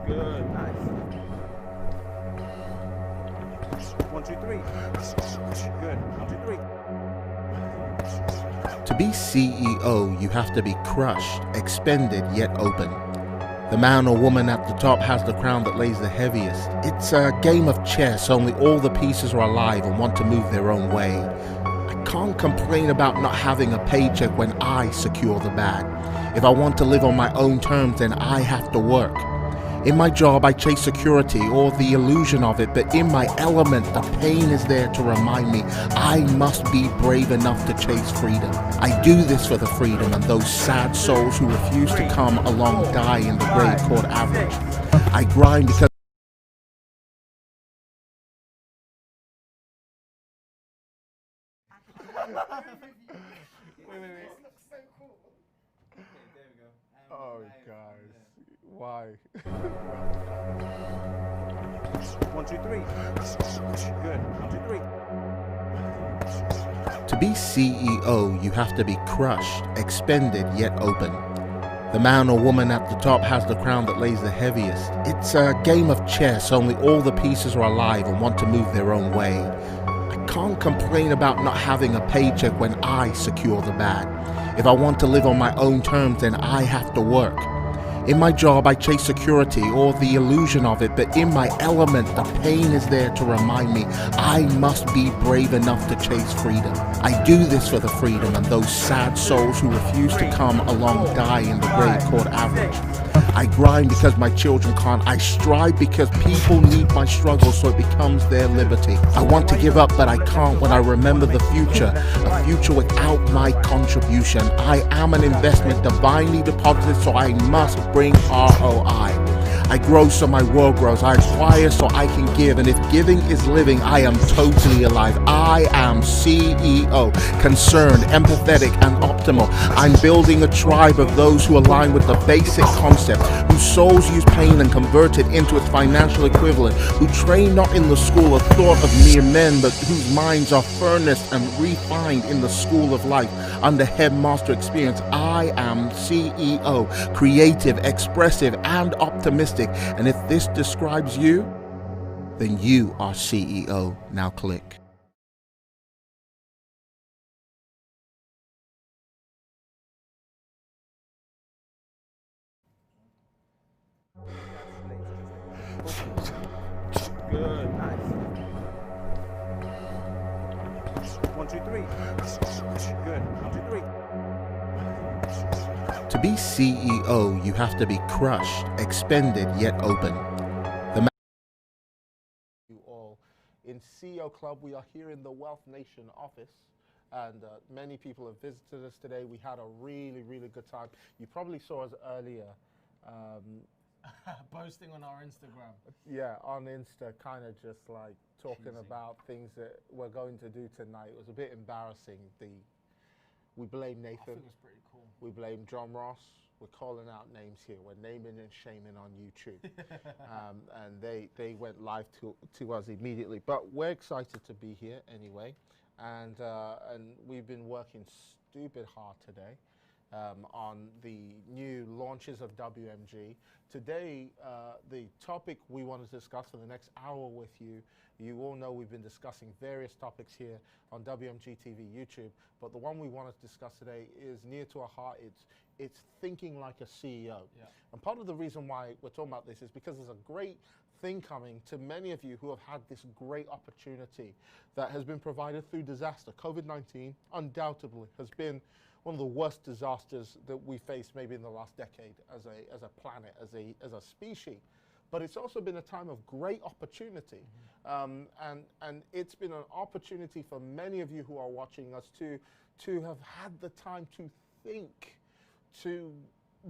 Good, nice. 1, 2, 3. Good. 1, 2, 3. To be CEO, you have to be crushed, expended, yet open. The man or woman at the top has the crown that lays the heaviest. It's a game of chess, only all the pieces are alive and want to move their own way. I can't complain about not having a paycheck when I secure the bag. If I want to live on my own terms, then I have to work. In my job, I chase security or the illusion of it, but in my element, the pain is there to remind me I must be brave enough to chase freedom. I do this for the freedom and those sad souls who refuse to come along die in the grave called average. I grind because Wait. Oh, guys, why? 1, 2, 3. Good. 1, 2, 3. To be CEO, you have to be crushed, expended, yet open. The man or woman at the top has the crown that lays the heaviest. It's a game of chess, only all the pieces are alive and want to move their own way. I can't complain about not having a paycheck when I secure the bag. If I want to live on my own terms, then I have to work. In my job, I chase security or the illusion of it, but in my element, the pain is there to remind me I must be brave enough to chase freedom. I do this for the freedom and those sad souls who refuse to come along die in the grave called average. I grind because my children can't. I strive because people need my struggle so it becomes their liberty. I want to give up, but I can't when I remember the future, a future without my contribution. I am an investment divinely deposited, so I must bring ROI. I grow so my world grows. I acquire so I can give. And if giving is living, I am totally alive. I am CEO, concerned, empathetic, and optimal. I'm building a tribe of those who align with the basic concept, whose souls use pain and convert it into its financial equivalent, who train not in the school of thought of mere men, but whose minds are furnished and refined in the school of life under headmaster experience. I am CEO, creative, expressive, and optimistic. And if this describes you, then you are CEO. Now click. Good, nice. 1, 2, 3. Good. 1, 2, 3. To be CEO, you have to be crushed, expended, yet open. You all in CEO Club, we are here in the Wealth Nation office, and many people have visited us today. We had a really good time. You probably saw us earlier. Posting on our Instagram. Yeah, on Insta, kind of just like talking Cheesy. about things that we're going to do tonight. It was a bit embarrassing. We blame Nathan. I think it was pretty cool. We blame John Ross. We're calling out names here. We're naming and shaming on YouTube. And they went live to us immediately. But we're excited to be here anyway. And we've been working stupid hard today on the new launches of WMG. Today, the topic we want to discuss for the next hour with you, you all know we've been discussing various topics here on WMG TV YouTube, but the one we want to discuss today is near to our heart. It's thinking like a CEO. Yeah. And part of the reason why we're talking about this is because there's a great thing coming to many of you who have had this great opportunity that has been provided through disaster. COVID-19 undoubtedly has been one of the worst disasters that we faced maybe in the last decade as a planet, as a species. But it's also been a time of great opportunity. And it's been an opportunity for many of you who are watching us to have had the time to think, to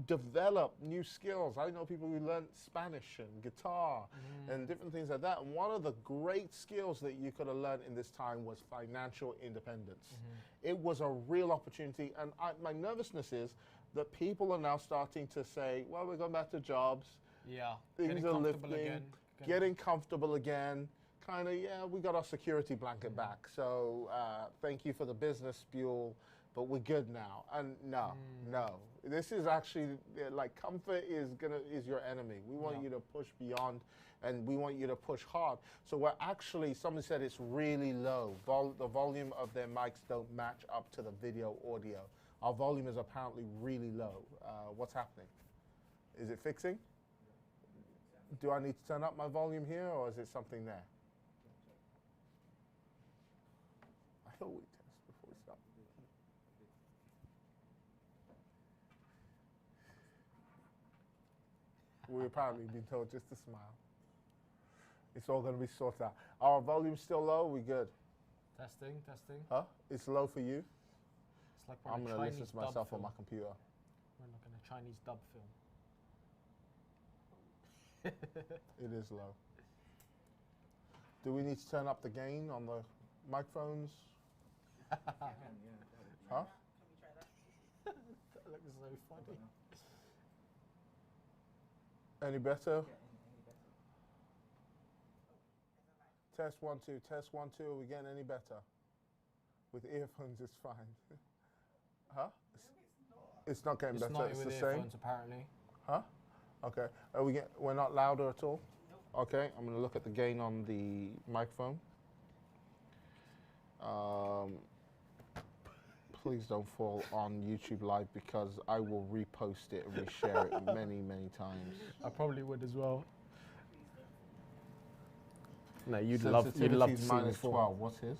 develop new skills. I know people who learned Spanish and guitar and different things like that. And one of the great skills that you could have learned in this time was financial independence. It was a real opportunity. And my nervousness is that people are now starting to say, well, we're going back to jobs. Yeah. Things are lifting, getting comfortable again. Kind of, yeah, we got our security blanket back. So thank you for the business Buell but we're good now. And no. This is actually like comfort is your enemy. We want you to push beyond, and we want you to push hard. So we're actually, someone said it's really low. The volume of their mics don't match up to the video audio. Our volume is apparently really low. What's happening? Is it fixing? Do I need to turn up my volume here, or is it something there? I thought we test before we start. We've apparently been told just to smile. It's all going to be sorted out. Our volume's still low. We good? Testing. Huh? It's low for you? It's like I'm going to listen to myself on my computer. We're like in a Chinese dub film. It is low. Do we need to turn up the gain on the microphones? Huh? That looks so funny. Any better? Test 1 2. Test 1 2. Are we getting any better? With earphones, it's fine. Huh? It's not getting better. It's the same. Earphones, apparently. Huh? Okay. We're not louder at all? Nope. Okay. I'm going to look at the gain on the microphone. Please don't fall on YouTube Live because I will repost it and reshare it many, many times. I probably would as well. No, you'd love to see minus 12. What's his?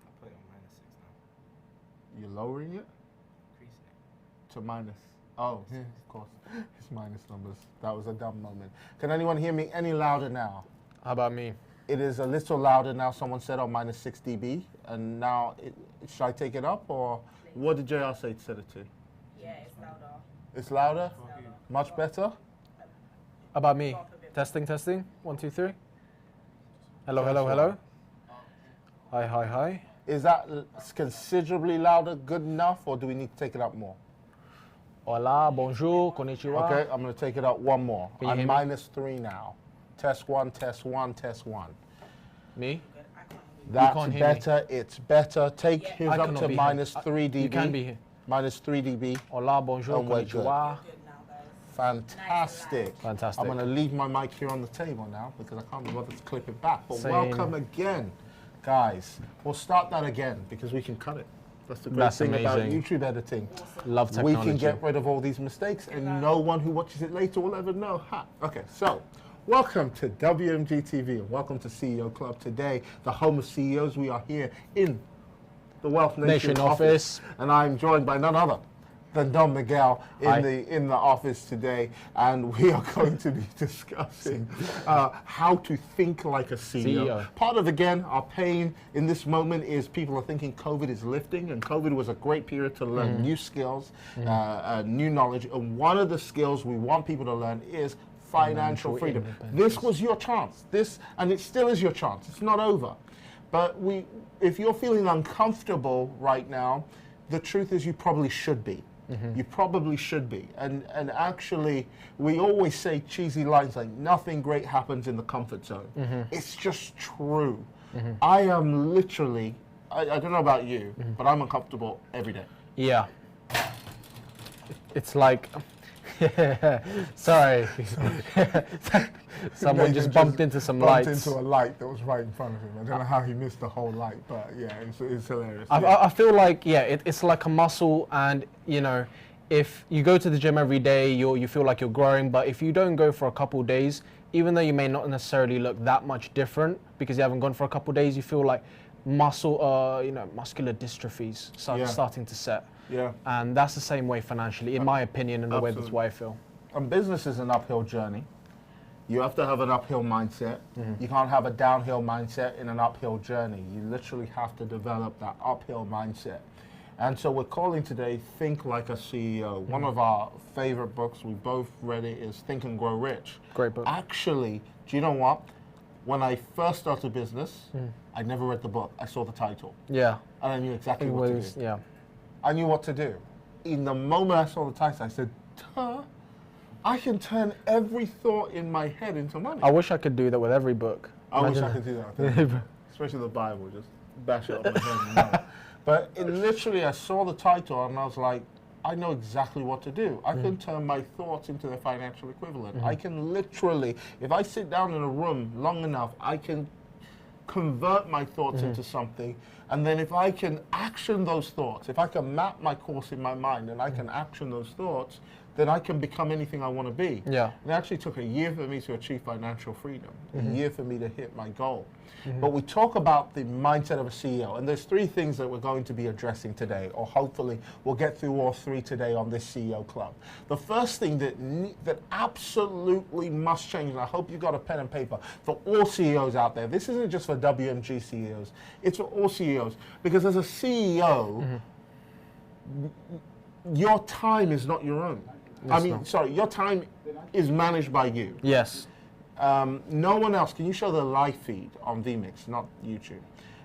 I'll put it on -6 now. You're lowering it? Increasing it. To minus. Oh, yeah, of course. It's minus numbers. That was a dumb moment. Can anyone hear me any louder now? How about me? It is a little louder now. Someone said on -6 dB. And now, should I take it up or what did JR say to set it to? Yeah, it's louder. It's louder? It's louder. Much better? How about me? Testing. 1 2 3. Hello. Hi. Is that considerably louder good enough or do we need to take it up more? Hola, bonjour, konnichiwa. Okay, I'm going to take it up one more. Can you I'm hear me? -3 now. Test 1, test 1, test 1. Me? That's can't hear better. It's better. Take his I up cannot to be here. -3 dB. You can be here. -3 dB. Hola, bonjour, And we're good. konnichiwa. Good now, guys. Fantastic. Fantastic. I'm going to leave my mic here on the table now because I can't be bothered to clip it back. But Same. welcome again, guys. We'll start that again because we can cut it. That's the great That's thing about amazing. YouTube editing. Love We technology. can get rid of all these mistakes and no one who watches it later will ever know. Ha. Okay, so welcome to WMG TV and welcome to CEO Club. Today, the home of CEOs. We are here in the Wealth Nation office. And I'm joined by none other than Don Miguel in the office today, and we are going to be discussing how to think like a CEO. Part of, again, our pain in this moment is people are thinking COVID is lifting, and COVID was a great period to learn new skills, new knowledge, and one of the skills we want people to learn is financial freedom. This was your chance, and it still is your chance. It's not over. But if you're feeling uncomfortable right now, the truth is you probably should be. You probably should be. And actually, we always say cheesy lines like, nothing great happens in the comfort zone. It's just true. I am literally, I don't know about you, but I'm uncomfortable every day. Yeah. It's like, sorry. Someone just bumped into some lights. Bumped into a light that was right in front of him. I don't know how he missed the whole light, but yeah, it's hilarious. I feel like, it's like a muscle, and you know, if you go to the gym every day, you feel like you're growing, but if you don't go for a couple days, even though you may not necessarily look that much different because you haven't gone for a couple days, you feel like muscular dystrophies starting to set. Yeah. And that's the same way financially, in my opinion, and the way that's why I feel. And business is an uphill journey. You have to have an uphill mindset. You can't have a downhill mindset in an uphill journey. You literally have to develop that uphill mindset. And so we're calling today Think Like a CEO. One of our favorite books, we both read it, is Think and Grow Rich. Great book. Actually, do you know what? When I first started business, I never read the book. I saw the title. Yeah. And I knew exactly what to do. Yeah. I knew what to do. In the moment I saw the title, I said, duh, I can turn every thought in my head into money. I wish I could do that with every book. I wish I could do that. Especially the Bible, just bash it on my head. No. But it literally, I saw the title and I was like, I know exactly what to do. I can turn my thoughts into their financial equivalent. I can literally, if I sit down in a room long enough, I can convert my thoughts into something. And then if I can action those thoughts, if I can map my course in my mind and I can action those thoughts, then I can become anything I want to be. Yeah. It actually took a year for me to achieve financial freedom, a year for me to hit my goal. But we talk about the mindset of a CEO, and there's 3 things that we're going to be addressing today, or hopefully we'll get through all 3 today on this CEO Club. The first thing that absolutely must change, and I hope you got a pen and paper, for all CEOs out there, this isn't just for WMG CEOs, it's for all CEOs, because as a CEO, your time is not your own. Your time is managed by you. Yes. No one else. Can you show the live feed on vMix, not YouTube?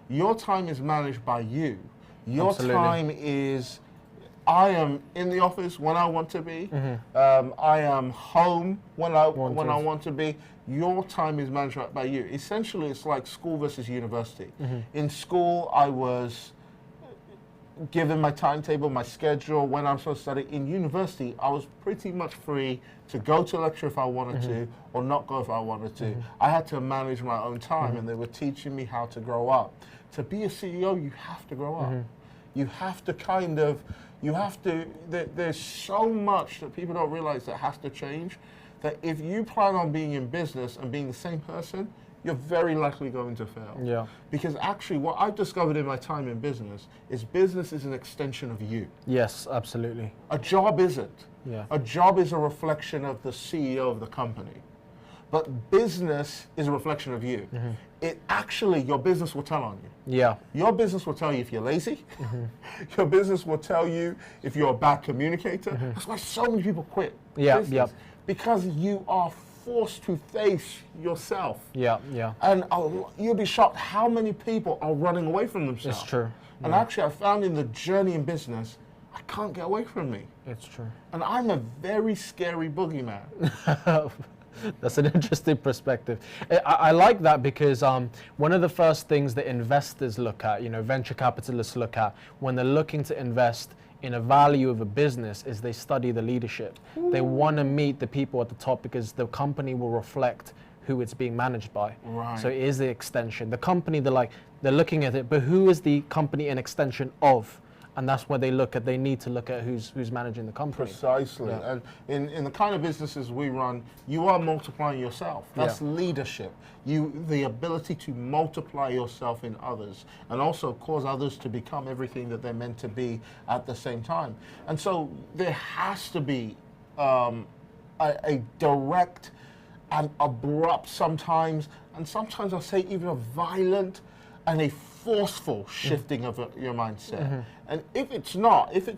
Your time is managed by you. Your Absolutely. time is, I am in the office when I want to be. I am home when I want to be. Your time is managed by you. Essentially, it's like school versus university. In school, I was given my timetable, my schedule, when I'm supposed to study. In university, I was pretty much free to go to lecture if I wanted to, or not go if I wanted to. I had to manage my own time, and they were teaching me how to grow up. To be a CEO, you have to grow up. You have to there's so much that people don't realize that has to change, that if you plan on being in business and being the same person, you're very likely going to fail. Yeah. Because actually what I've discovered in my time in business is an extension of you. Yes, absolutely. A job isn't. Yeah. A job is a reflection of the CEO of the company. But business is a reflection of you. It actually, your business will tell on you. Yeah. Your business will tell you if you're lazy. Your business will tell you if you're a bad communicator. That's why so many people quit business. Because you are forced to face yourself. Yeah, yeah. And you'll be shocked how many people are running away from themselves. It's true. And actually, I found in the journey in business, I can't get away from me. It's true. And I'm a very scary boogeyman. That's an interesting perspective. I like that because one of the first things that investors look at, venture capitalists look at when they're looking to invest in a value of a business is they study the leadership. They want to meet the people at the top because the company will reflect who it's being managed by. Right. So it is the extension. The company, they're looking at it, but who is the company an extension of? And that's where they need to look at who's managing the company. Precisely. Yeah. And in the kind of businesses we run, you are multiplying yourself. That's leadership. The ability to multiply yourself in others and also cause others to become everything that they're meant to be at the same time. And so there has to be a direct and abrupt sometimes, and sometimes I'll say even a violent and a forceful shifting of your mindset. And if it's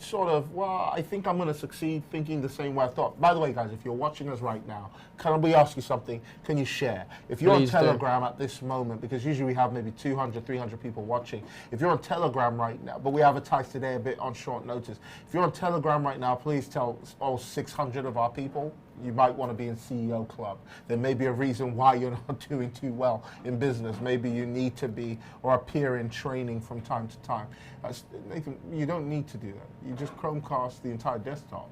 sort of, well, I think I'm going to succeed thinking the same way I thought. By the way, guys, if you're watching us right now, can we ask you something? Can you share? If you're Please on do. Telegram at this moment, because usually we have maybe 200, 300 people watching. If you're on Telegram right now, but we advertise today a bit on short notice. If you're on Telegram right now, please tell all 600 of our people you might want to be in CEO Club. There may be a reason why you're not doing too well in business. Maybe you need to be or appear in training from time to time. Nathan, you don't need to do that. You just Chromecast the entire desktop.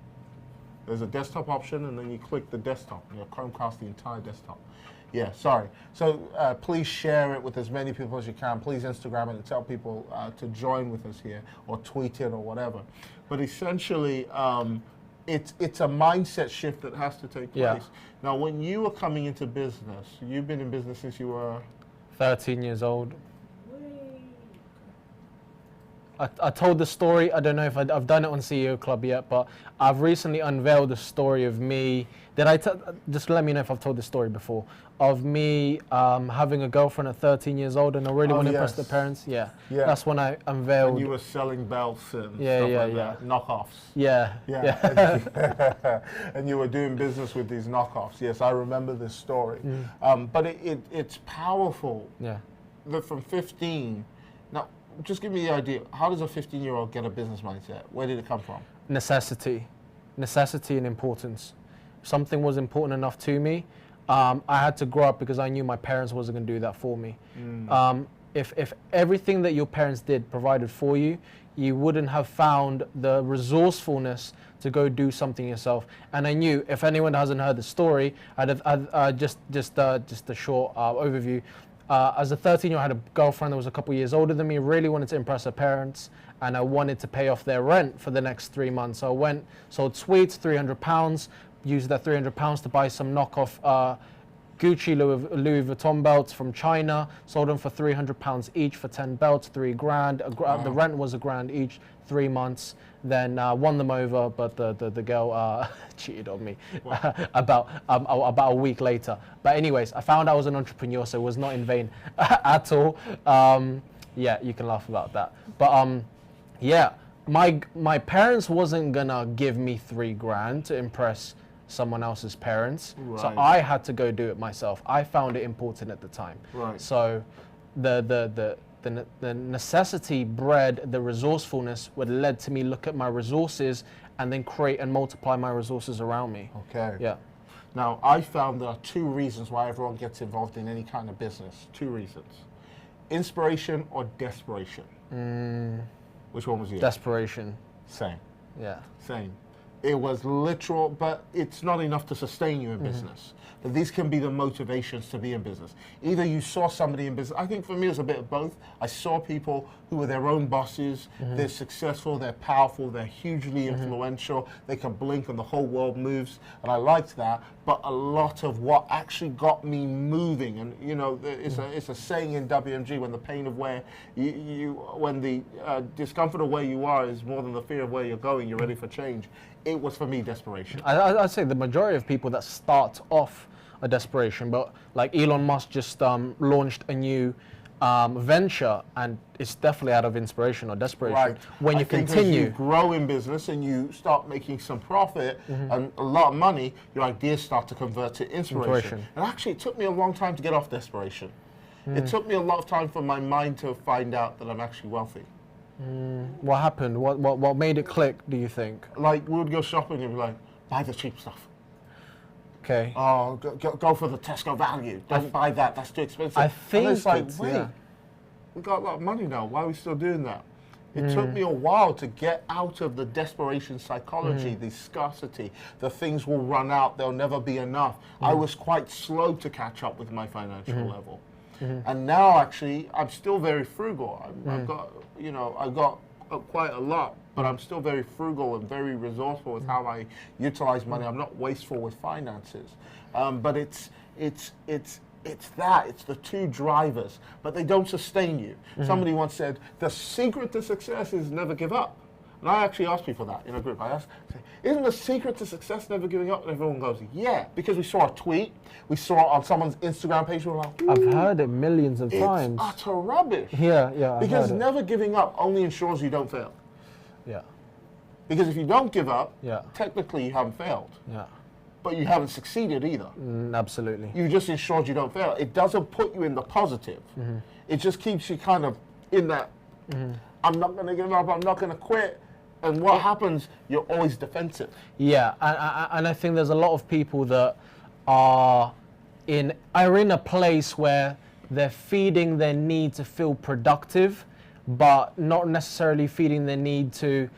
There's a desktop option, and then you click the desktop, and you'll Chromecast the entire desktop. Yeah, sorry. So please share it with as many people as you can. Please Instagram it and tell people to join with us here, or tweet it, or whatever. But essentially, it's a mindset shift that has to take place. Yeah. Now, when you were coming into business, you've been in business since you were 13 years old. I told the story, I don't know if I've done it on CEO Club yet, but I've recently unveiled the story of me. Just let me know if I've told the story before, of me having a girlfriend at 13 years old and I really want to impress the parents. Yeah. That's when I unveiled. And you were selling belts and that, knockoffs. Yeah. And you were doing business with these knockoffs. Yes, I remember this story. But it's powerful. Yeah. That from 15, now just give me the idea, how does a 15-year-old get a business mindset? Where did it come from? Necessity and importance. Something was important enough to me. I had to grow up because I knew my parents wasn't going to do that for me. if everything that your parents did provided for you, you wouldn't have found the resourcefulness to go do something yourself. And I knew, if anyone hasn't heard the story, just a short overview. As a 13-year-old, I had a girlfriend that was a couple years older than me, really wanted to impress her parents, and I wanted to pay off their rent for the next 3 months. So I went, sold sweets, £300, used that £300 to buy some knockoff Gucci Louis Vuitton belts from China, sold them for £300 each for 10 belts, $3,000. The rent was £1,000 each, 3 months. Then won them over, but the girl cheated on me about a week later. But anyways, I found I was an entrepreneur, so it was not in vain at all. Yeah, you can laugh about that. But yeah, my parents wasn't gonna give me $3,000 to impress someone else's parents, so I had to go do it myself. I found it important at the time. Right. So the necessity bred the resourcefulness, what led to me look at my resources and then create and multiply my resources around me. Okay. Yeah. Now, I found there are 2 reasons why everyone gets involved in any kind of business. 2 reasons. Inspiration or desperation. Which one was yours? Desperation. Same. Yeah. Same. It was literal, but it's not enough to sustain you in business. But these can be the motivations to be in business. Either you saw somebody in business, I think for me it was a bit of both. I saw people who were their own bosses, they're successful, they're powerful, they're hugely influential, they can blink and the whole world moves, and I liked that. But a lot of what actually got me moving, and you know, it's a saying in WMG, when the pain of where when the discomfort of where you are is more than the fear of where you're going, you're ready for change. It was for me desperation. I'd say the majority of people that start off a desperation, but like Elon Musk just launched a new venture, and it's definitely out of inspiration or desperation. Right. When you continue, as you grow in business and you start making some profit and a lot of money, your ideas start to convert to inspiration. And actually, it took me a long time to get off desperation. It took me a lot of time for my mind to find out that I'm actually wealthy. what happened? What made it click, do you think? Like, we would go shopping and be like, buy the cheap stuff. Okay. Oh, go for the Tesco value. Don't buy that. That's too expensive. I think and it's like, it's, wait, yeah. we got a lot of money now. Why are we still doing that? It took me a while to get out of the desperation psychology, the scarcity, the things will run out, there'll never be enough. I was quite slow to catch up with my financial level. And now, actually, I'm still very frugal. I've got, I've got quite a lot, but I'm still very frugal and very resourceful with how I utilize money. I'm not wasteful with finances. But it's the 2 drivers, but they don't sustain you. Somebody once said, the secret to success is never give up. And I actually asked people that in a group. I asked, isn't the secret to success never giving up? And everyone goes, yeah, because we saw a tweet, we saw it on someone's Instagram page, we were like, I've heard it millions of times. It's utter rubbish. Yeah, because never giving up only ensures you don't fail. Yeah. Because if you don't give up, Yeah. technically you haven't failed. Yeah. But you haven't succeeded either. Absolutely. You just ensured you don't fail. It doesn't put you in the positive. It just keeps you kind of in that, I'm not going to give up, I'm not going to quit. And what happens, you're always defensive. Yeah, and I think there's a lot of people that are in a place where they're feeding their need to feel productive, but not necessarily feeding their need to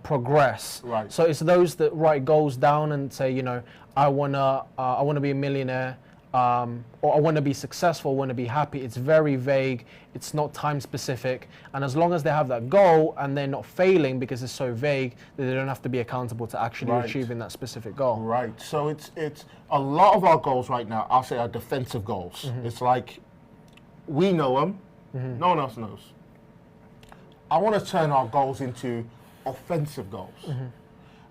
progress. Right. So it's those that write goals down and say, I wanna be a millionaire, or I want to be successful, I want to be happy. It's very vague. It's not time specific. And as long as they have that goal and they're not failing because it's so vague, that they don't have to be accountable to actually achieving that specific goal. Right. So it's a lot of our goals right now, I'll say, are defensive goals. It's like we know them, no one else knows. I want to turn our goals into offensive goals.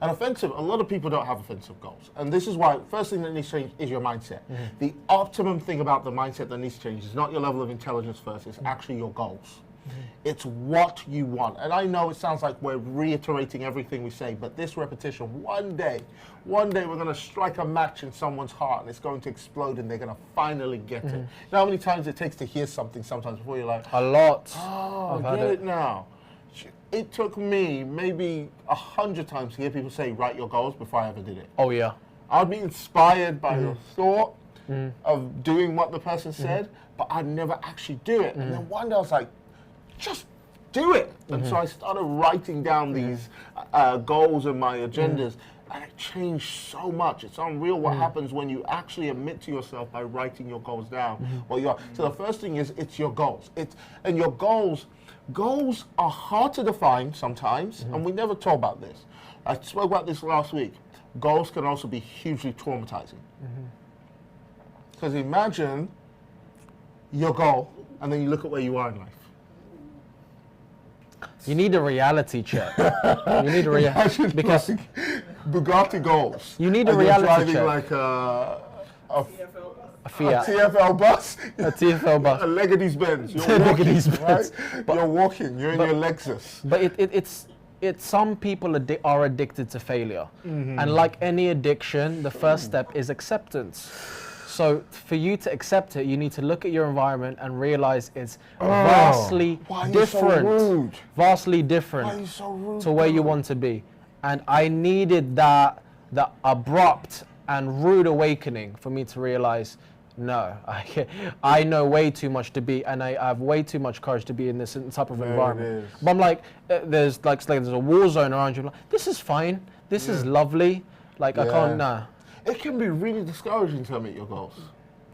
And offensive, a lot of people don't have offensive goals. And this is why, first thing that needs to change is your mindset. The optimum thing about the mindset that needs to change is not your level of intelligence first, it's actually your goals. It's what you want. And I know it sounds like we're reiterating everything we say, but this repetition, one day we're going to strike a match in someone's heart and it's going to explode and they're going to finally get it. You know how many times it takes to hear something sometimes before you're like, A lot. oh, I get it now. It took me maybe 100 times to hear people say, write your goals before I ever did it. Oh yeah. I'd be inspired by the thought, of doing what the person said, but I'd never actually do it. And then one day I was like, just do it. And so I started writing down these goals and my agendas, and it changed so much. It's unreal what happens when you actually admit to yourself by writing your goals down. Well, you are. So the first thing is it's your goals. And your goals are hard to define sometimes, and we never talk about this. I spoke about this last week. Goals can also be hugely traumatizing. Because imagine your goal, and then you look at where you are in life. You need a reality check. You need a reality because like Bugatti goals. You need a and reality you're driving check. like a a Fiat, TFL bus. a TFL bus. A Legacy's Benz. You're Legacy's walking, Benz. right? But- You're walking. You're in your Lexus. But it's some people are addicted to failure, and like any addiction, the first step is acceptance. So for you to accept it, you need to look at your environment and realize it's vastly Why are you so different, rude? vastly Why are different you so rude? to where you bro? want to be. And I needed that abrupt and rude awakening for me to realize, no, I know way too much to be, and I have way too much courage to be in this type of There it environment. is. But I'm like, there's a war zone around you. I'm like, this is fine. This is lovely. Like I Yeah. can't. Nah. It can be really discouraging to meet your goals.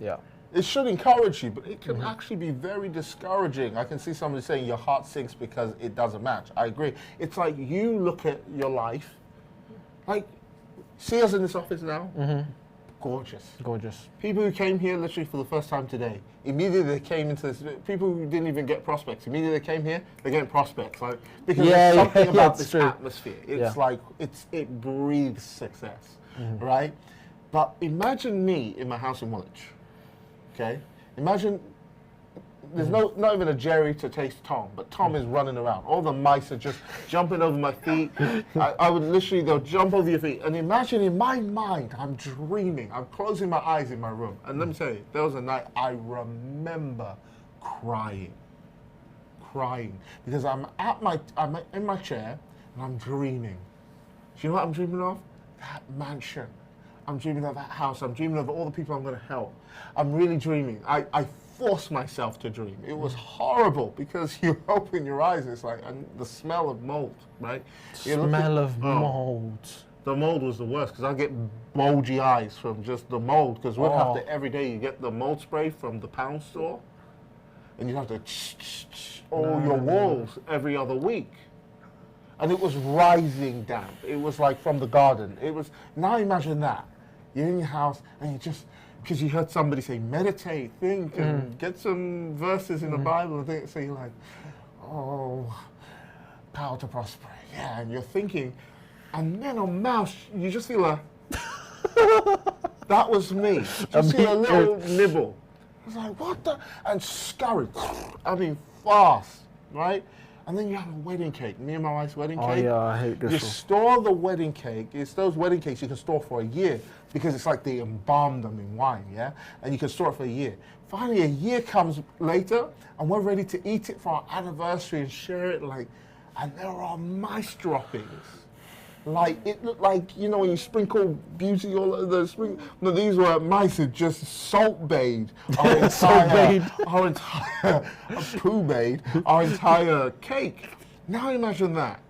Yeah. It should encourage you, but it can actually be very discouraging. I can see somebody saying your heart sinks because it doesn't match. I agree. It's like you look at your life, like, see us in this office now? Gorgeous. Gorgeous. People who came here literally for the first time today, immediately they came into this, people who didn't even get prospects, immediately they came here, they're getting prospects. Like, because Yeah, there's something yeah, about it's this true. atmosphere. It's Yeah. like, it breathes success, right? But imagine me in my house in Woolwich, okay? Imagine, there's not even a Jerry to taste Tom, but Tom is running around. All the mice are just jumping over my feet. I would literally, they'll jump over your feet. And imagine in my mind, I'm dreaming. I'm closing my eyes in my room. And let me tell you, there was a night I remember crying. Because I'm in my chair and I'm dreaming. Do you know what I'm dreaming of? That mansion. I'm dreaming of that house. I'm dreaming of all the people I'm going to help. I'm really dreaming. I forced myself to dream. It was horrible because you open your eyes, it's like and the smell of mold, right? Smell of mold. The mold was the worst because I get bulgy eyes from just the mold because we'd have Oh. to, every day you get the mold spray from the pound store and you have to all your walls every other week. And it was rising damp. It was like from the garden. It was, now imagine that. You're in your house and you just, because you heard somebody say, meditate, think, and get some verses in the Bible and think, so you're like, oh, power to prosper. Yeah, and you're thinking, and then on mouse, you just feel a, that was me. Just feel a little nibble. I was like, what the? And scurried. I mean, fast, right? And then you have a wedding cake. Me and my wife's wedding cake. Oh yeah, I hate this You one. store the wedding cake. It's those wedding cakes you can store for a year because it's like they embalm them in wine, yeah? And you can store it for a year. Finally, a year comes later, and we're ready to eat it for our anniversary and share it, like, and there are mice droppings. Like, it looked like, you know, when you sprinkle beauty all over the sprinkle. No, these were mice who just salt bathed our entire, poo bathed our entire cake. Now imagine that.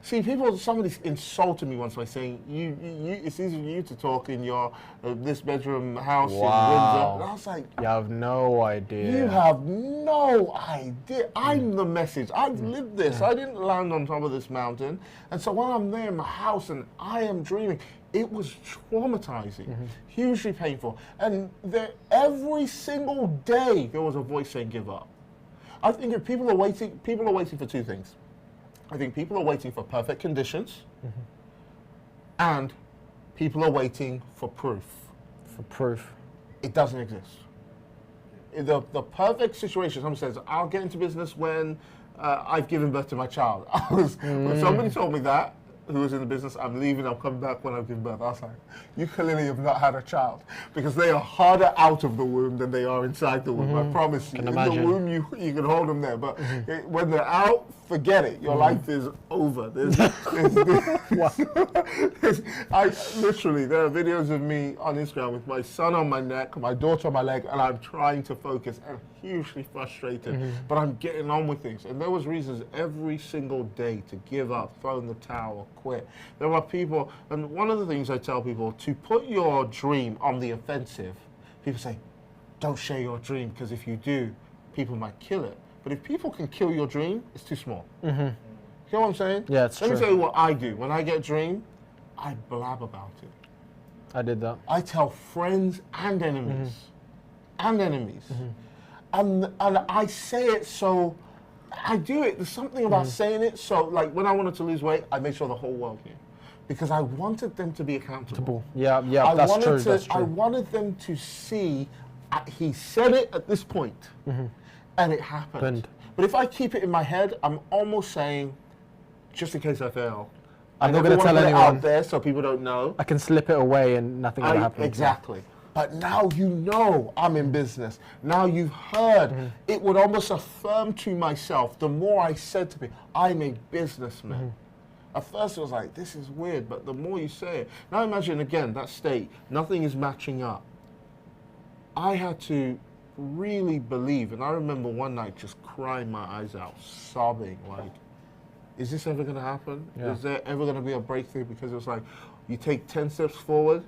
See, somebody insulted me once by saying, it's easy for you to talk in your, this bedroom house in Windsor. And I was like, You have no idea. you have no idea. I'm the message. I've lived this. I didn't land on top of this mountain. And so when I'm there in my house and I am dreaming, it was traumatizing, hugely painful. And every single day there was a voice saying, give up. I think if people are waiting for two things. I think people are waiting for perfect conditions and people are waiting for proof. For proof. It doesn't exist. The perfect situation, someone says, I'll get into business when I've given birth to my child. When somebody told me that, who was in the business, I'm leaving, I'll come back when I give birth. I was like, you clearly have not had a child, because they are harder out of the womb than they are inside the womb. I promise you. In the womb, you can hold them there, but when they're out, forget it. Your life is over. I literally, there are videos of me on Instagram with my son on my neck, my daughter on my leg, and I'm trying to focus and hugely frustrated, but I'm getting on with things. And there was reasons every single day to give up, throw in the towel, quit. There are people, and one of the things I tell people, to put your dream on the offensive. People say, don't share your dream, because if you do, people might kill it. But if people can kill your dream, it's too small. You know what I'm saying? Yeah, it's true. Let me tell you what I do. When I get a dream, I blab about it. I did that. I tell friends and enemies. And I say it so, I do it. There's something about saying it. So, like, when I wanted to lose weight, I made sure the whole world knew. Because I wanted them to be accountable. Yeah, that's true. I wanted them to see, he said it at this point, and it happened. But if I keep it in my head, I'm almost saying, just in case I fail, I'm not going to tell anyone. Out there so people don't know. I can slip it away and nothing will happen. Exactly. But now you know I'm in business. Now you've heard. It would almost affirm to myself, the more I said to me, I'm a businessman. At first it was like, this is weird, but the more you say it. Now imagine again, that state, nothing is matching up. I had to really believe, and I remember one night just crying my eyes out, sobbing, like, is this ever gonna happen? Yeah. Is there ever gonna be a breakthrough? Because it was like, you take 10 steps forward,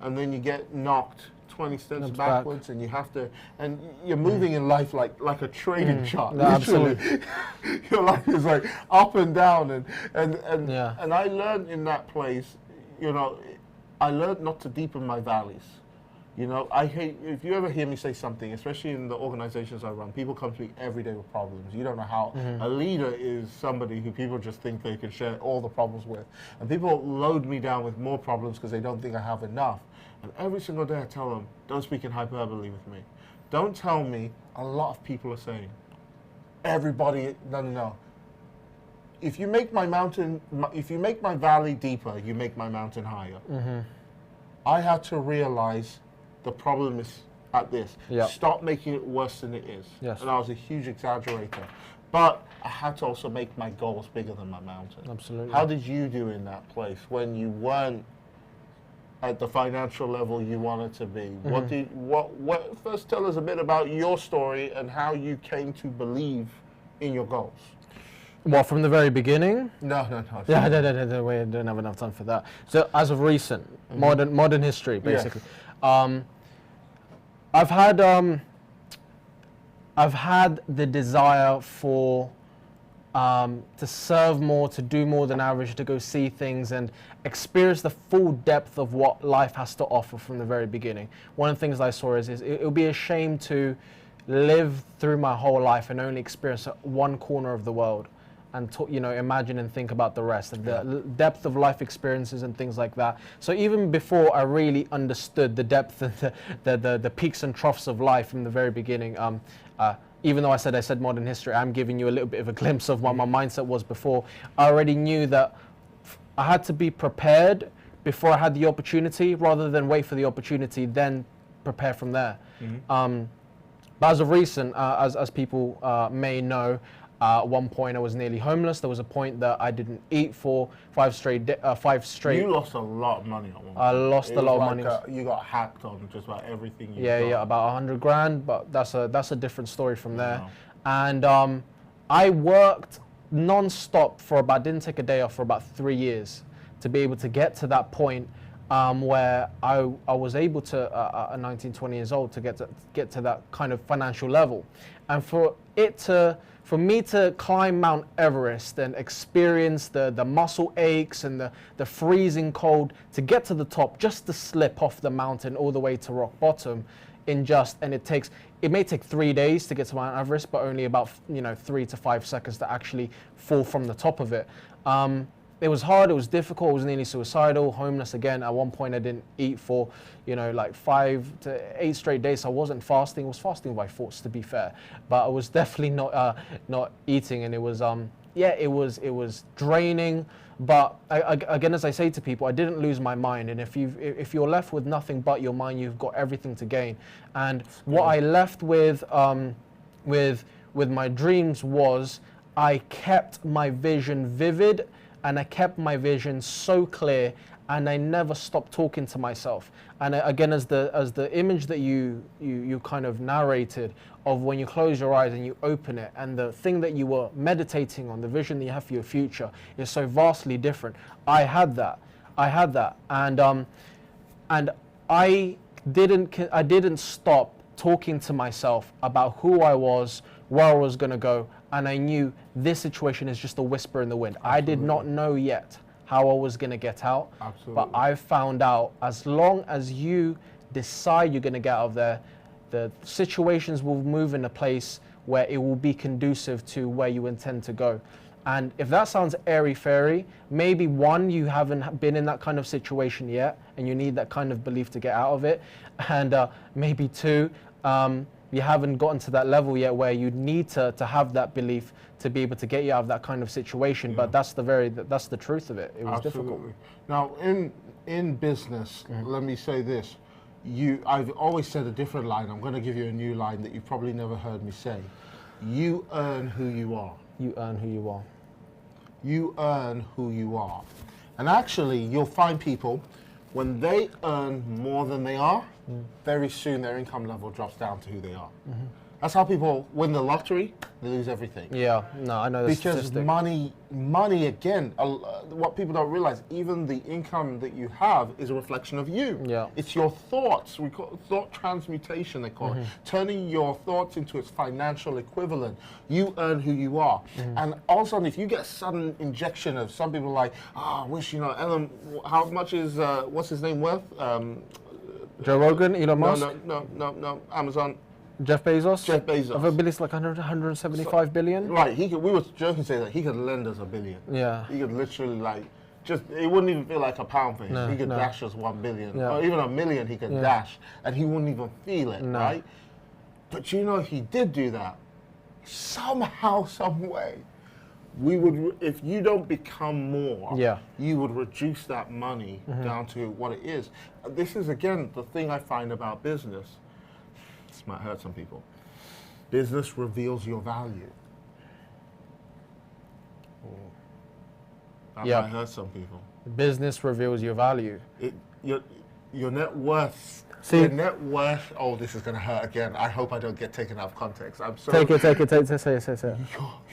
and then you get knocked 20 steps backwards, and you have to, and you're moving in life like a trading chart. No, absolutely. Your life is like up and down, and I learned in that place, you know, I learned not to deepen my valleys. You know, I hate, if you ever hear me say something, especially in the organizations I run, people come to me every day with problems. You don't know how. A leader is somebody who people just think they can share all the problems with. And people load me down with more problems because they don't think I have enough. And every single day I tell them, don't speak in hyperbole with me. Don't tell me, a lot of people are saying, everybody, no. If you make my mountain, if you make my valley deeper, you make my mountain higher. I had to realize the problem is at this. Stop making it worse than it is. And I was a huge exaggerator. But I had to also make my goals bigger than my mountain. Absolutely. How did you do in that place when you weren't at the financial level you wanted to be? What first tell us a bit about your story and how you came to believe in your goals. Well, from the very beginning? No. Yeah, no, we don't have enough time for that. So, as of recent, modern history, basically. Yes. I've had the desire for to serve more, to do more than average, to go see things and experience the full depth of what life has to offer from the very beginning. One of the things I saw is it would be a shame to live through my whole life and only experience one corner of the world, and imagine and think about the rest and the depth of life experiences and things like that. So even before I really understood the depth and the peaks and troughs of life from the very beginning, even though I said modern history, I'm giving you a little bit of a glimpse of what my mindset was before. I already knew that I had to be prepared before I had the opportunity, rather than wait for the opportunity, then prepare from there. But as of recent, as people may know, at one point I was nearly homeless. There was a point that I didn't eat for 5 straight. You lost a lot of money at one point. I lost a lot of money. You got hacked on just about everything. Yeah, about 100 grand. But that's a different story from there. And I worked non-stop for didn't take a day off for about 3 years to be able to get to that point where I was able to, at 19, 20 years old, to get to that kind of financial level. And for me to climb Mount Everest and experience the muscle aches and the freezing cold, to get to the top, just to slip off the mountain all the way to rock bottom, and it may take 3 days to get to Mount Everest, but only about 3 to 5 seconds to actually fall from the top of it. It was hard, it was difficult, I was nearly suicidal, homeless again. At one point I didn't eat for, like 5 to 8 straight days. I wasn't fasting, I was fasting by force, to be fair. But I was definitely not eating, and it was, yeah, it was draining. But again, as I say to people, I didn't lose my mind. And if you're left with nothing but your mind, you've got everything to gain. And what I left with my dreams was I kept my vision vivid, and I kept my vision so clear, and I never stopped talking to myself. And again, as the image that you kind of narrated of when you close your eyes and you open it, and the thing that you were meditating on, the vision that you have for your future, is so vastly different. I had that, and I didn't stop talking to myself about who I was, where I was going to go, and I knew this situation is just a whisper in the wind. Absolutely. I did not know yet how I was going to get out. Absolutely. But I found out, as long as you decide you're going to get out of there, the situations will move in a place where it will be conducive to where you intend to go. And if that sounds airy-fairy, maybe one, you haven't been in that kind of situation yet, and you need that kind of belief to get out of it. And maybe two, you haven't gotten to that level yet where you need to have that belief to be able to get you out of that kind of situation. Yeah. But that's the truth of it. It was difficult. Now, in business, let me say this. I've always said a different line. I'm going to give you a new line that you've probably never heard me say. You earn who you are. You earn who you are. You earn who you are. And actually, you'll find people, when they earn more than they are, very soon their income level drops down to who they are. Mm-hmm. That's how people win the lottery, they lose everything. Yeah, no, I know this. Because money again, what people don't realize, even the income that you have is a reflection of you. Yeah. It's your thoughts. We call it thought transmutation, they call it. Turning your thoughts into its financial equivalent. You earn who you are. And all of a sudden, if you get a sudden injection of, some people are like, I wish, Ellen, how much is, what's his name worth? Joe Rogan, Elon Musk? No, Amazon. Jeff Bezos? Jeff Bezos. Of a billion, like 175 billion? Right, we were joking saying that he could lend us $1 billion. Yeah. He could literally it wouldn't even feel like a pound for him. No, he could dash us $1 billion. Yeah. Or even $1 million he could dash, and he wouldn't even feel it, right? But if he did do that, somehow, some way, we would, if you don't become more, you would reduce that money down to what it is. This is, again, the thing I find about business. This might hurt some people. Business reveals your value. That might hurt some people. Business reveals your value. Your net worth. See, your net worth. Oh, this is going to hurt again. I hope I don't get taken out of context. I'm sorry. Take it. Say it.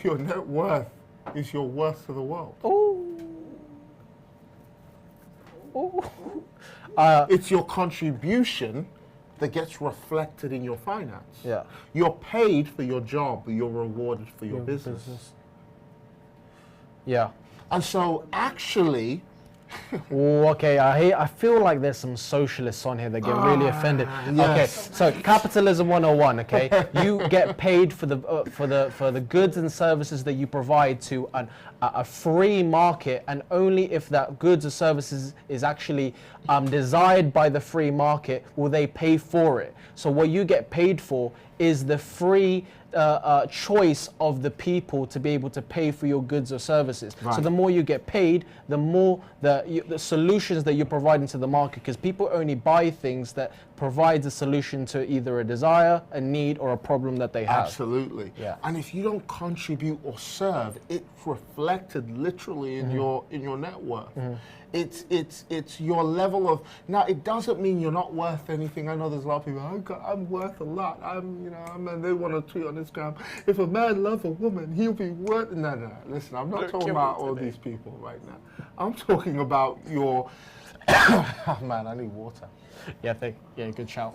Your net worth is your worth to the world. It's your contribution that gets reflected in your finance. Yeah. You're paid for your job, but you're rewarded for your business. Yeah. And so actually... okay, I feel like there's some socialists on here that get really offended. Yes. Okay, so capitalism 101, okay? You get paid for the goods and services that you provide to a free market, and only if that goods or services is actually desired by the free market will they pay for it. So what you get paid for is the free choice of the people to be able to pay for your goods or services. Right. So the more you get paid, the more the solutions that you're providing to the market, because people only buy things that provides a solution to either a desire, a need, or a problem that they have. Absolutely. Yeah. And if you don't contribute or serve, it's reflected literally in your net worth. It's your level of, now it doesn't mean you're not worth anything. I know there's a lot of people, I'm worth a lot. They want to tweet on Instagram, if a man loves a woman, he'll be worth, no. Listen, I'm not talking about all these people right now. I'm talking about your, oh man, I need water. Yeah, good shout.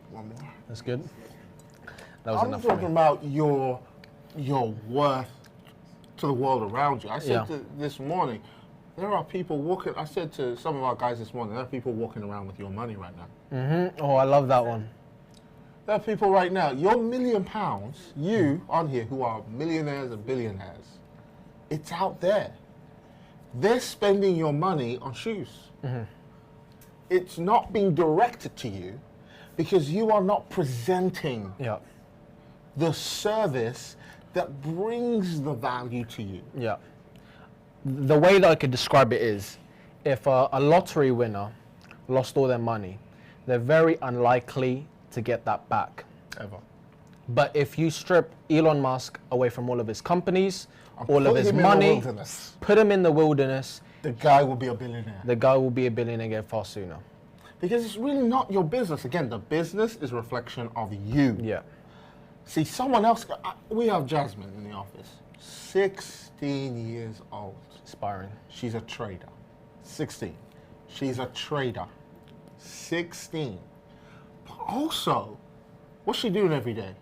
One more. That's good. That was enough. I'm talking about your worth to the world around you. I said this morning, there are people walking. I said to some of our guys this morning, there are people walking around with your money right now. Oh, I love that one. There are people right now. Your £1 million, you on here who are millionaires and billionaires, it's out there. They're spending your money on shoes. It's not being directed to you because you are not presenting the service that brings the value to you. Yeah. The way that I could describe it is, if a lottery winner lost all their money, they're very unlikely to get that back. Ever. But if you strip Elon Musk away from all of his companies, all of Put his him in the money, wilderness. put him in the wilderness, The guy will be a billionaire. the guy will be a billionaire far sooner. Because it's really not your business. Again, the business is a reflection of you. Yeah. See, someone else, we have Jasmine in the office, 16 years old. Inspiring. She's a trader. 16. She's a trader. 16. But also, what's she doing every day?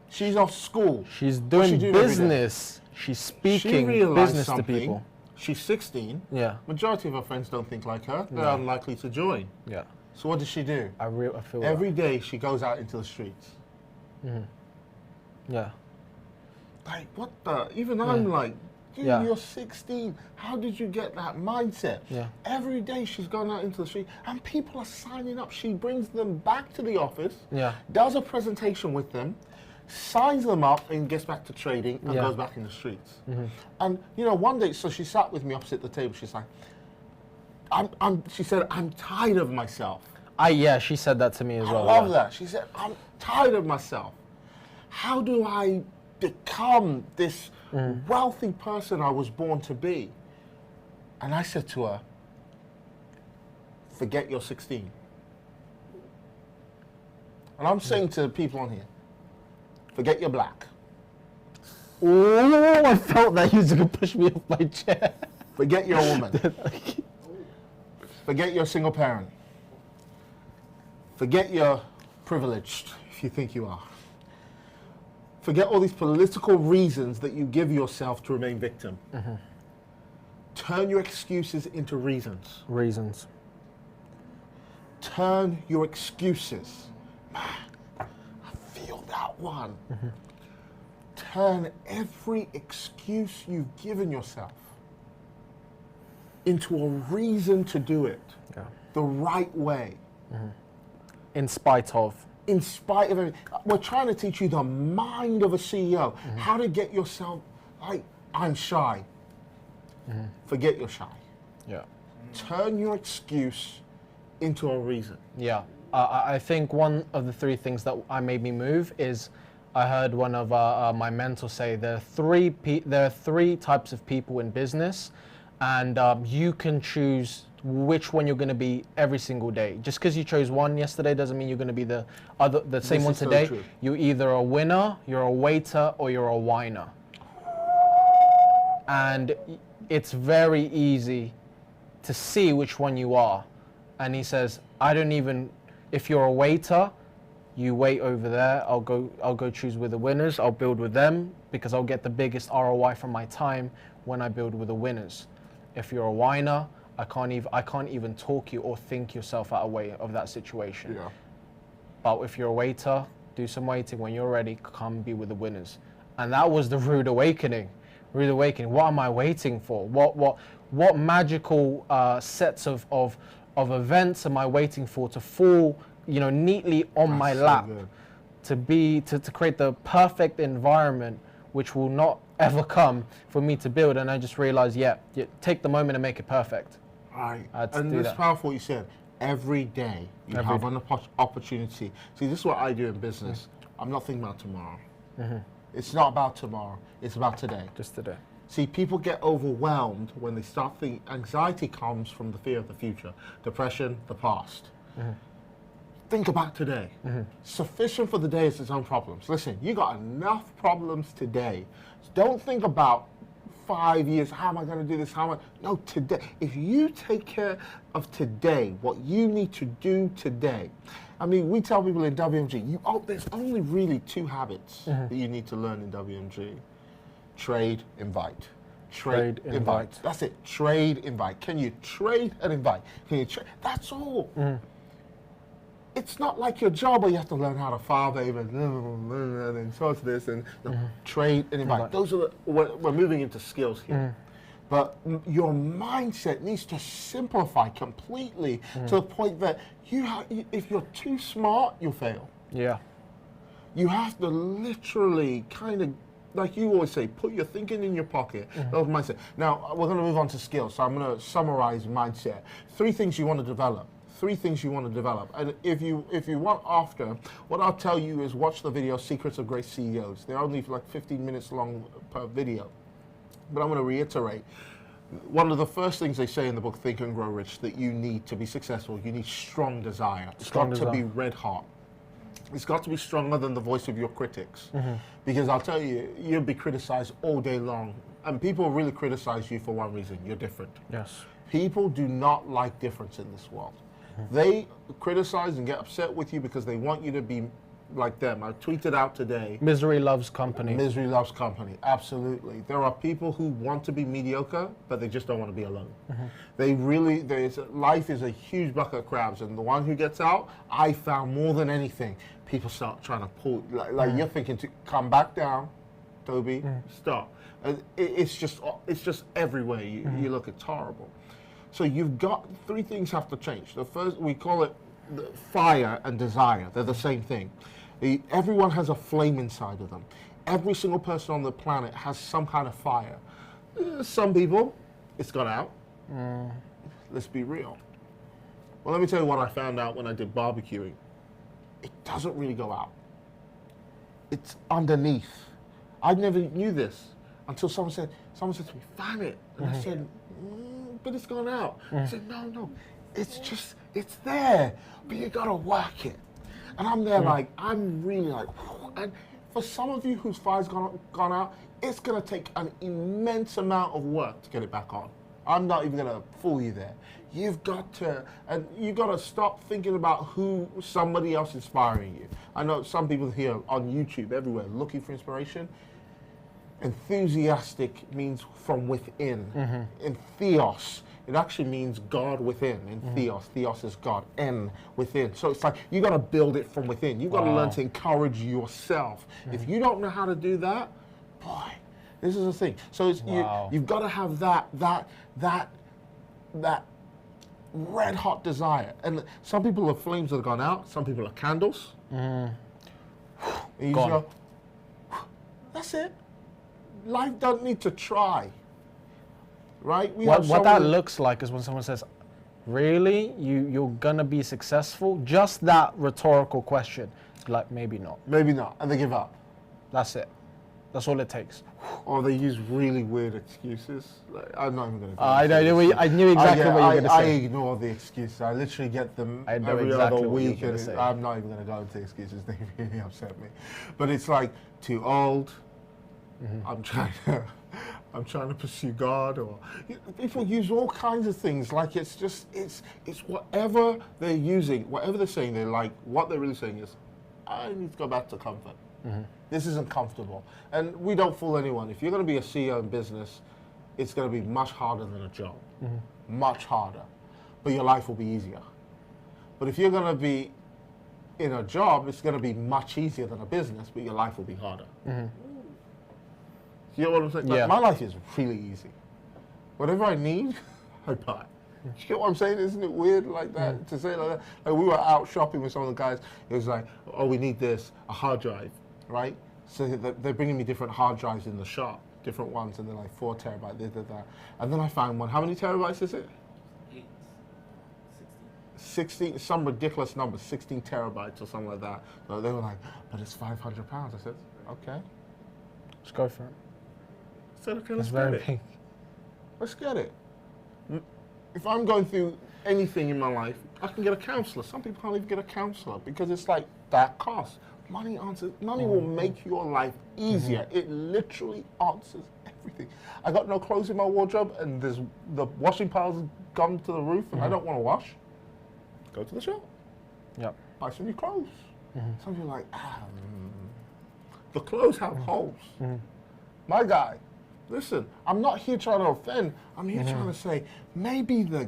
She's off school. She's What's she doing every day? business. She's She speaking realized business to something. people. She's 16. Yeah. Majority of her friends don't think like her. They're No. unlikely to join. Yeah. So what does she do? I feel Every day she goes out into the streets. that. Yeah. Like, what the? Even I'm like, dude, Yeah. you're 16. How did you get that mindset? Yeah. Every day she's gone out into the street and people are signing up. She brings them back to the office, Yeah. does a presentation with them, signs them up and gets back to trading and Yeah. goes back in the streets. And, you know, one day, so she sat with me opposite the table. She's like, she said, I'm tired of myself. Yeah, she said that to me as I well. love yeah. that. She said, I'm tired of myself. How do I become this wealthy person I was born to be? And I said to her, forget you're 16. And I'm saying to people on here, forget you're black. Oh, I felt that he was going to push me off my chair. Forget you're a woman. Forget you're a single parent. Forget you're privileged, if you think you are. Forget all these political reasons that you give yourself to remain victim. Turn your excuses into reasons. Reasons. Turn your excuses. Man, I feel that one. Turn every excuse you've given yourself into a reason to do it Yeah. the right way. In spite of. In spite of everything. We're trying to teach you the mind of a CEO, how to get yourself, like, I'm shy. Forget you're shy. Yeah. Turn your excuse into a reason. Yeah. I think one of the three things that made me move is I heard one of my mentors say there are three types of people in business, and you can choose which one you're going to be every single day. Just because you chose one yesterday doesn't mean you're going to be the same one is so today. true. You're either a winner, you're a waiter, or you're a whiner. And it's very easy to see which one you are. And he says, if you're a waiter, you wait over there. I'll go choose with the winners. I'll build with them because I'll get the biggest ROI from my time when I build with the winners. If you're a whiner, I can't even talk you or think yourself out of that situation. Yeah. But if you're a waiter, do some waiting. When you're ready, come be with the winners. And that was the rude awakening. Rude awakening. What am I waiting for? What magical sets of events am I waiting for to fall, neatly on my so lap, good. to create the perfect environment, which will not ever come for me to build. And I just realized, take the moment and make it perfect. Right. I had to And do it's that. powerful what you said. Every day you Every have day. an opportunity. See, this is what I do in business. I'm not thinking about tomorrow. It's not about tomorrow. It's about today. Just today. See, people get overwhelmed when they start thinking. Anxiety comes from the fear of the future, depression, the past. Think about today. Sufficient for the day is its own problems. Listen, you got enough problems today. Don't think about 5 years. How am I going to do this? No, today. If you take care of today, what you need to do today. I mean, we tell people in WMG, there's only really 2 habits that you need to learn in WMG. Trade, invite. Trade, invite. That's it. Trade, invite. Can you trade and invite? Can you trade? That's all. It's not like your job where you have to learn how to file papers and sort this and trade and invite. Those are we're moving into skills here. But your mindset needs to simplify completely to the point that if you're too smart, you'll fail. Yeah. You have to literally kind of, like you always say, put your thinking in your pocket. That was mindset. Now, we're going to move on to skills. So I'm going to summarize mindset. 3 things you want to develop. 3 things you want to develop. And if you want after, what I'll tell you is watch the video Secrets of Great CEOs. They're only like 15 minutes long per video. But I'm going to reiterate, one of the first things they say in the book, Think and Grow Rich, that you need to be successful, you need strong desire. It's got to be red hot. It's got to be stronger than the voice of your critics. Because I'll tell you, you'll be criticized all day long. And people really criticize you for one reason, you're different. Yes. People do not like difference in this world. They criticize and get upset with you because they want you to be like them. I tweeted out today. Misery loves company. Misery loves company, absolutely. There are people who want to be mediocre, but they just don't want to be alone. They really, life is a huge bucket of crabs, and the one who gets out, I found more than anything, people start trying to pull, like you're thinking to come back down, Tobi, stop. And it's just everywhere. You look, it's horrible. So you've got 3 things have to change. The first, we call it fire and desire. They're the same thing. Everyone has a flame inside of them. Every single person on the planet has some kind of fire. Some people, it's gone out. Let's be real. Well, let me tell you what I found out when I did barbecuing. It doesn't really go out. It's underneath. I never knew this until someone said to me, fan it. And I said, but it's gone out. I said, no, it's there, but you gotta work it. And I'm there like, I'm really like, and for some of you whose fire's gone out, it's gonna take an immense amount of work to get it back on. I'm not even gonna fool you there. You've got to stop thinking about who somebody else inspiring you. I know some people here on YouTube, everywhere, looking for inspiration. Enthusiastic means from within. In theos, it actually means God within. In theos is God. N, within. So it's like you got to build it from within. You've got to learn to encourage yourself. If you don't know how to do that, boy, this is the thing. So it's, you've got to have that red hot desire. And some people are flames that have gone out. Some people are candles. And you just go, that's it. Life doesn't need to try, right? What that looks like is when someone says, really? You're going to be successful? Just that rhetorical question. Like, maybe not. Maybe not. And they give up. That's it. That's all it takes. Or they use really weird excuses. Like, I'm not even going to do I knew exactly what you were going to say. I ignore the excuses. I literally get them every other week. And I'm not even going to go into excuses. They really upset me. But it's like, too old. I'm trying to pursue God, or people use all kinds of things. Like it's whatever they're using, whatever they're saying. They're like, what they're really saying is, I need to go back to comfort. This isn't comfortable, and we don't fool anyone. If you're going to be a CEO in business, it's going to be much harder than a job, much harder, but your life will be easier. But if you're going to be in a job, it's going to be much easier than a business, but your life will be harder. You know what I'm saying? Like, my life is really easy. Whatever I need, I buy. You get what I'm saying? Isn't it weird like that, to say it like that? Like we were out shopping with some of the guys. It was like, oh, we need this, a hard drive, right? So they're bringing me different hard drives in the shop, different ones, and they're like 4 terabytes, this, that. And then I found one. How many terabytes is it? 16, some ridiculous number, 16 terabytes or something like that. So they were like, but it's £500. I said, okay. Let's go for it. I said, okay, let's get it. Let's get it. If I'm going through anything in my life, I can get a counselor. Some people can't even get a counselor because it's like that cost. Money will make your life easier. It literally answers everything. I got no clothes in my wardrobe, and the washing pile's gone to the roof, and I don't want to wash. Go to the shop. Yep. Buy some new clothes. Some people are like, the clothes have holes. My guy, listen, I'm not here trying to offend. I'm here trying to say maybe the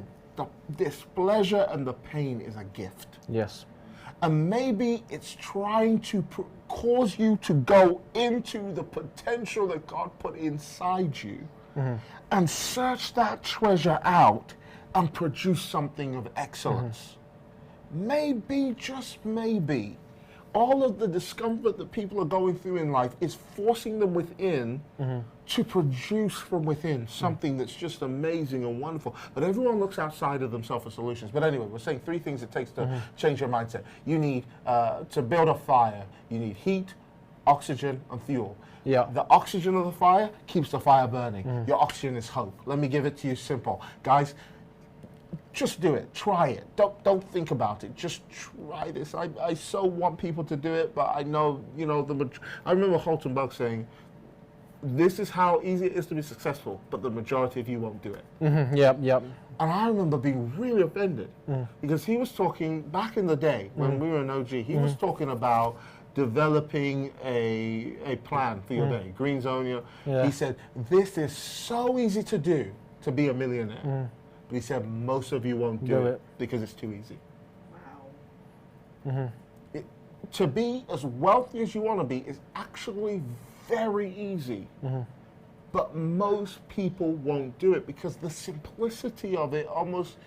displeasure and the pain is a gift. Yes. And maybe it's trying to cause you to go into the potential that God put inside you and search that treasure out and produce something of excellence. Maybe, just maybe, all of the discomfort that people are going through in life is forcing them within to produce from within something that's just amazing and wonderful. But everyone looks outside of themselves for solutions. But anyway, we're saying 3 things it takes to change your mindset. You need, to build a fire, you need heat, oxygen, and fuel. Yeah. The oxygen of the fire keeps the fire burning. Your oxygen is hope. Let me give it to you simple. Guys, just do it. Try it. Don't think about it. Just try this. I so want people to do it, but I know, you know, I remember Holton Buck saying, this is how easy it is to be successful, but the majority of you won't do it. Yep. And I remember being really offended because he was talking, back in the day when we were in OG, he was talking about developing a plan for your day, green zone. He said, this is so easy to do, to be a millionaire. But he said, most of you won't do it because it's too easy. Wow. To be as wealthy as you want to be is actually very easy. But most people won't do it because the simplicity of it almost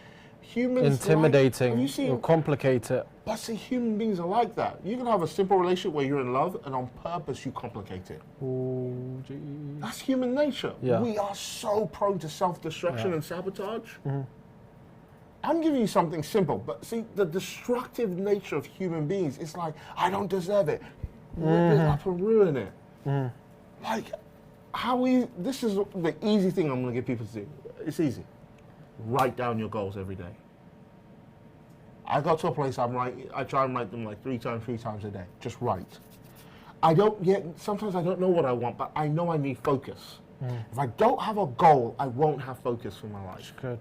humans intimidating, like, or complicate it. But see, human beings are like that. You can have a simple relationship where you're in love and on purpose you complicate it. Oh, geez. That's human nature. Yeah. We are so prone to self-destruction and sabotage. I'm giving you something simple, but see, the destructive nature of human beings is like, I don't deserve it. Rip it up and ruin it. Like, this is the easy thing I'm going to get people to do. It's easy. Write down your goals every day. I got to a place I try and write them like 3 times a day. Just write. Sometimes I don't know what I want, but I know I need focus. If I don't have a goal, I won't have focus for my life. Good.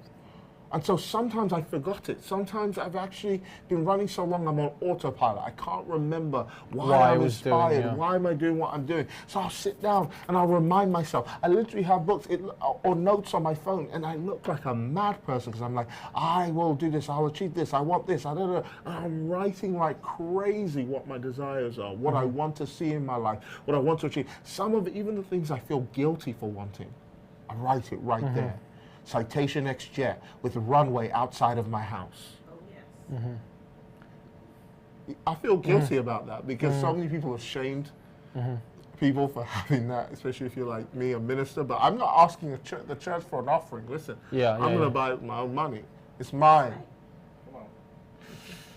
And so sometimes I forgot it. Sometimes I've actually been running so long I'm on autopilot. I can't remember why I'm inspired. Why am I doing what I'm doing? So I'll sit down and I'll remind myself. I literally have books or notes on my phone, and I look like a mad person because I'm like, I will do this. I'll achieve this. I want this. And I'm writing like crazy what my desires are, what I want to see in my life, what I want to achieve. Some of it, even the things I feel guilty for wanting, I write it right there. Citation X jet with a runway outside of my house. Oh, yes. I feel guilty about that because so many people have shamed people for having that, especially if you're like me, a minister. But I'm not asking the church for an offering. Listen, I'm going to buy it with my own money. It's mine.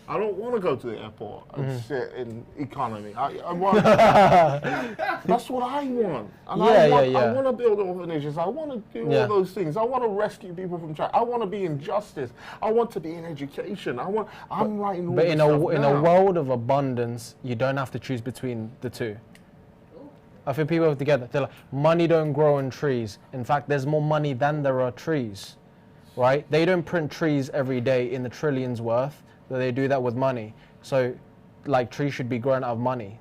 I don't want to go to the airport and sit in economy. I want. That's what I want. And I want to build orphanages. I want to do all those things. I want to rescue people from trafficking. I want to be in justice. I want to be in education. I'm writing all But this in a world of abundance, you don't have to choose between the two. I think people have to get that. They're like, money don't grow on trees. In fact, there's more money than there are trees, right? They don't print trees every day in the trillions worth. They do that with money. So, like, trees should be grown out of money.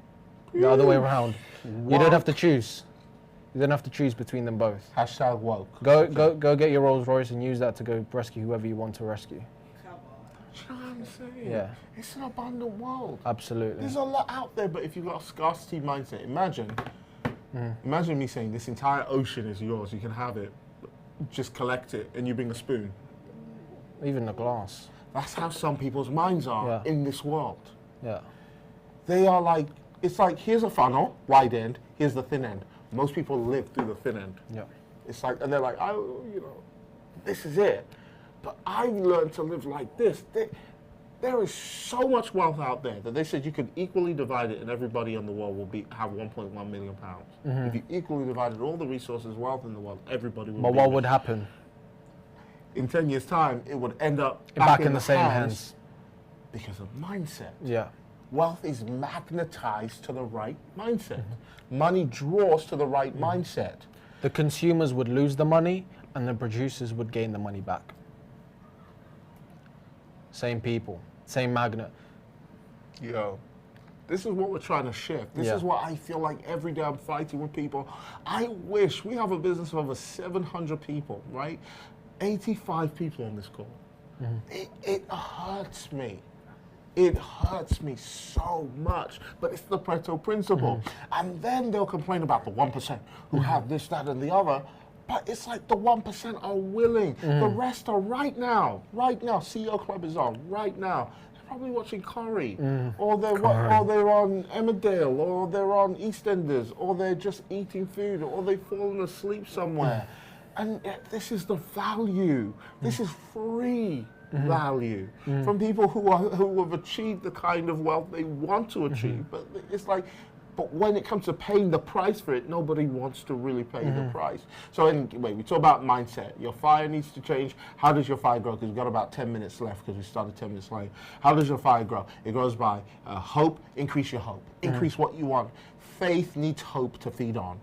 The other way around. You don't have to choose. You don't have to choose between them both. Hashtag woke. Go get your Rolls Royce and use that to go rescue whoever you want to rescue. Come on. Do you know what I'm saying? Yeah. It's an abundant world. Absolutely. There's a lot out there, but if you've got a scarcity mindset, imagine me saying this entire ocean is yours. You can have it. Just collect it, and you bring a spoon. Even the glass. That's how some people's minds are in this world. Yeah. They are like, it's like, here's a funnel, wide end, here's the thin end. Most people live through the thin end. Yeah. It's like, and they're like, this is it. But I've learned to live like this. There is so much wealth out there that they said you could equally divide it and everybody in the world will have 1.1 million pounds. If you equally divided all the resources, wealth in the world, everybody would. But what would happen? In 10 years' time, it would end up back in the same hands. Because of mindset. Yeah. Wealth is magnetized to the right mindset. Money draws to the right mindset. The consumers would lose the money and the producers would gain the money back. Same people, same magnet. Yo, this is what we're trying to shift. This is what I feel like every day I'm fighting with people. I wish we have a business of over 700 people, right? 85 people on this call. It hurts me. It hurts me so much, but it's the Pareto principle. And then they'll complain about the 1% who have this, that, and the other. But it's like the 1% are willing. The rest are right now. CEO Club is on right now. probably watching Corrie, or they're on Emmerdale, or they're on EastEnders, or they're just eating food, or they've fallen asleep somewhere. And this is the value. This is free value from people who have achieved the kind of wealth they want to achieve. But it's like, but when it comes to paying the price for it, nobody wants to really pay the price. So anyway, we talk about mindset. Your fire needs to change. How does your fire grow? Because we've got about 10 minutes left because we started 10 minutes late. How does your fire grow? It grows by hope. Increase your hope. Increase what you want. Faith needs hope to feed on.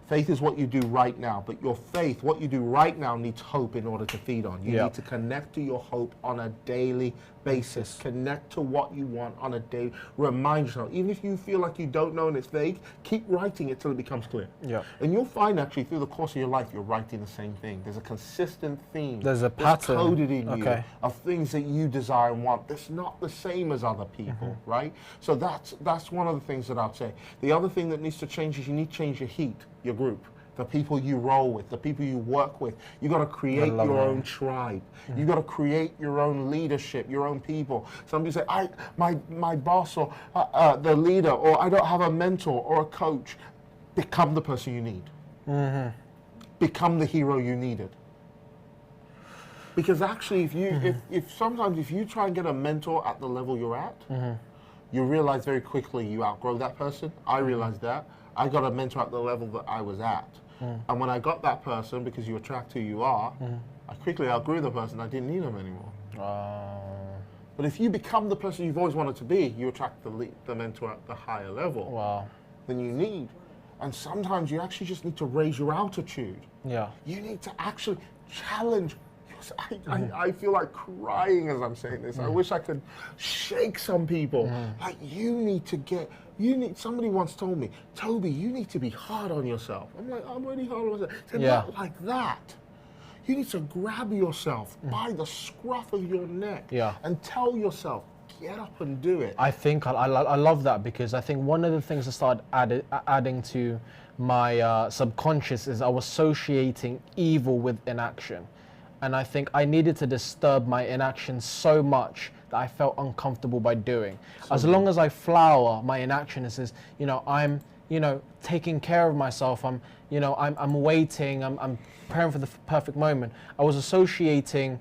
Faith is what you do right now, but your faith, what you do right now, needs hope in order to feed on. You need to connect to your hope on a daily basis. Connect to what you want on a daily. Remind yourself, even if you feel like you don't know and it's vague, keep writing it till it becomes clear. Yeah. And you'll find actually through the course of your life, you're writing the same thing. There's a consistent theme. There's a pattern coded in you of things that you desire and want. That's not the same as other people, right? So that's one of the things that I'd say. The other thing that needs to change is you need to change your heat, your group, the people you roll with, the people you work with. You got to create your own tribe. You got to create your own leadership, your own people. Somebody say, my boss or the leader, or I don't have a mentor or a coach. Become the person you need. Become the hero you needed. Because actually, if sometimes if you try and get a mentor at the level you're at, you realize very quickly you outgrow that person. I realized that. I got a mentor at the level that I was at. And when I got that person, because you attract who you are, I quickly outgrew the person. I didn't need them anymore. But if you become the person you've always wanted to be, you attract the mentor at the higher level than you need. And sometimes you actually just need to raise your altitude. Yeah. You need to actually challenge. I feel like crying as I'm saying this. I wish I could shake some people. Like you need to get. Somebody once told me, Tobi, you need to be hard on yourself. I'm like, I'm already hard on myself. Said, not like that. You need to grab yourself by the scruff of your neck and tell yourself, get up and do it. I think I love that, because I think one of the things that started adding to my subconscious is I was associating evil with inaction. And I think I needed to disturb my inaction so much that I felt uncomfortable by doing. As long as I flower my inaction, it says, I'm, taking care of myself. I'm waiting. I'm preparing for the perfect moment. I was associating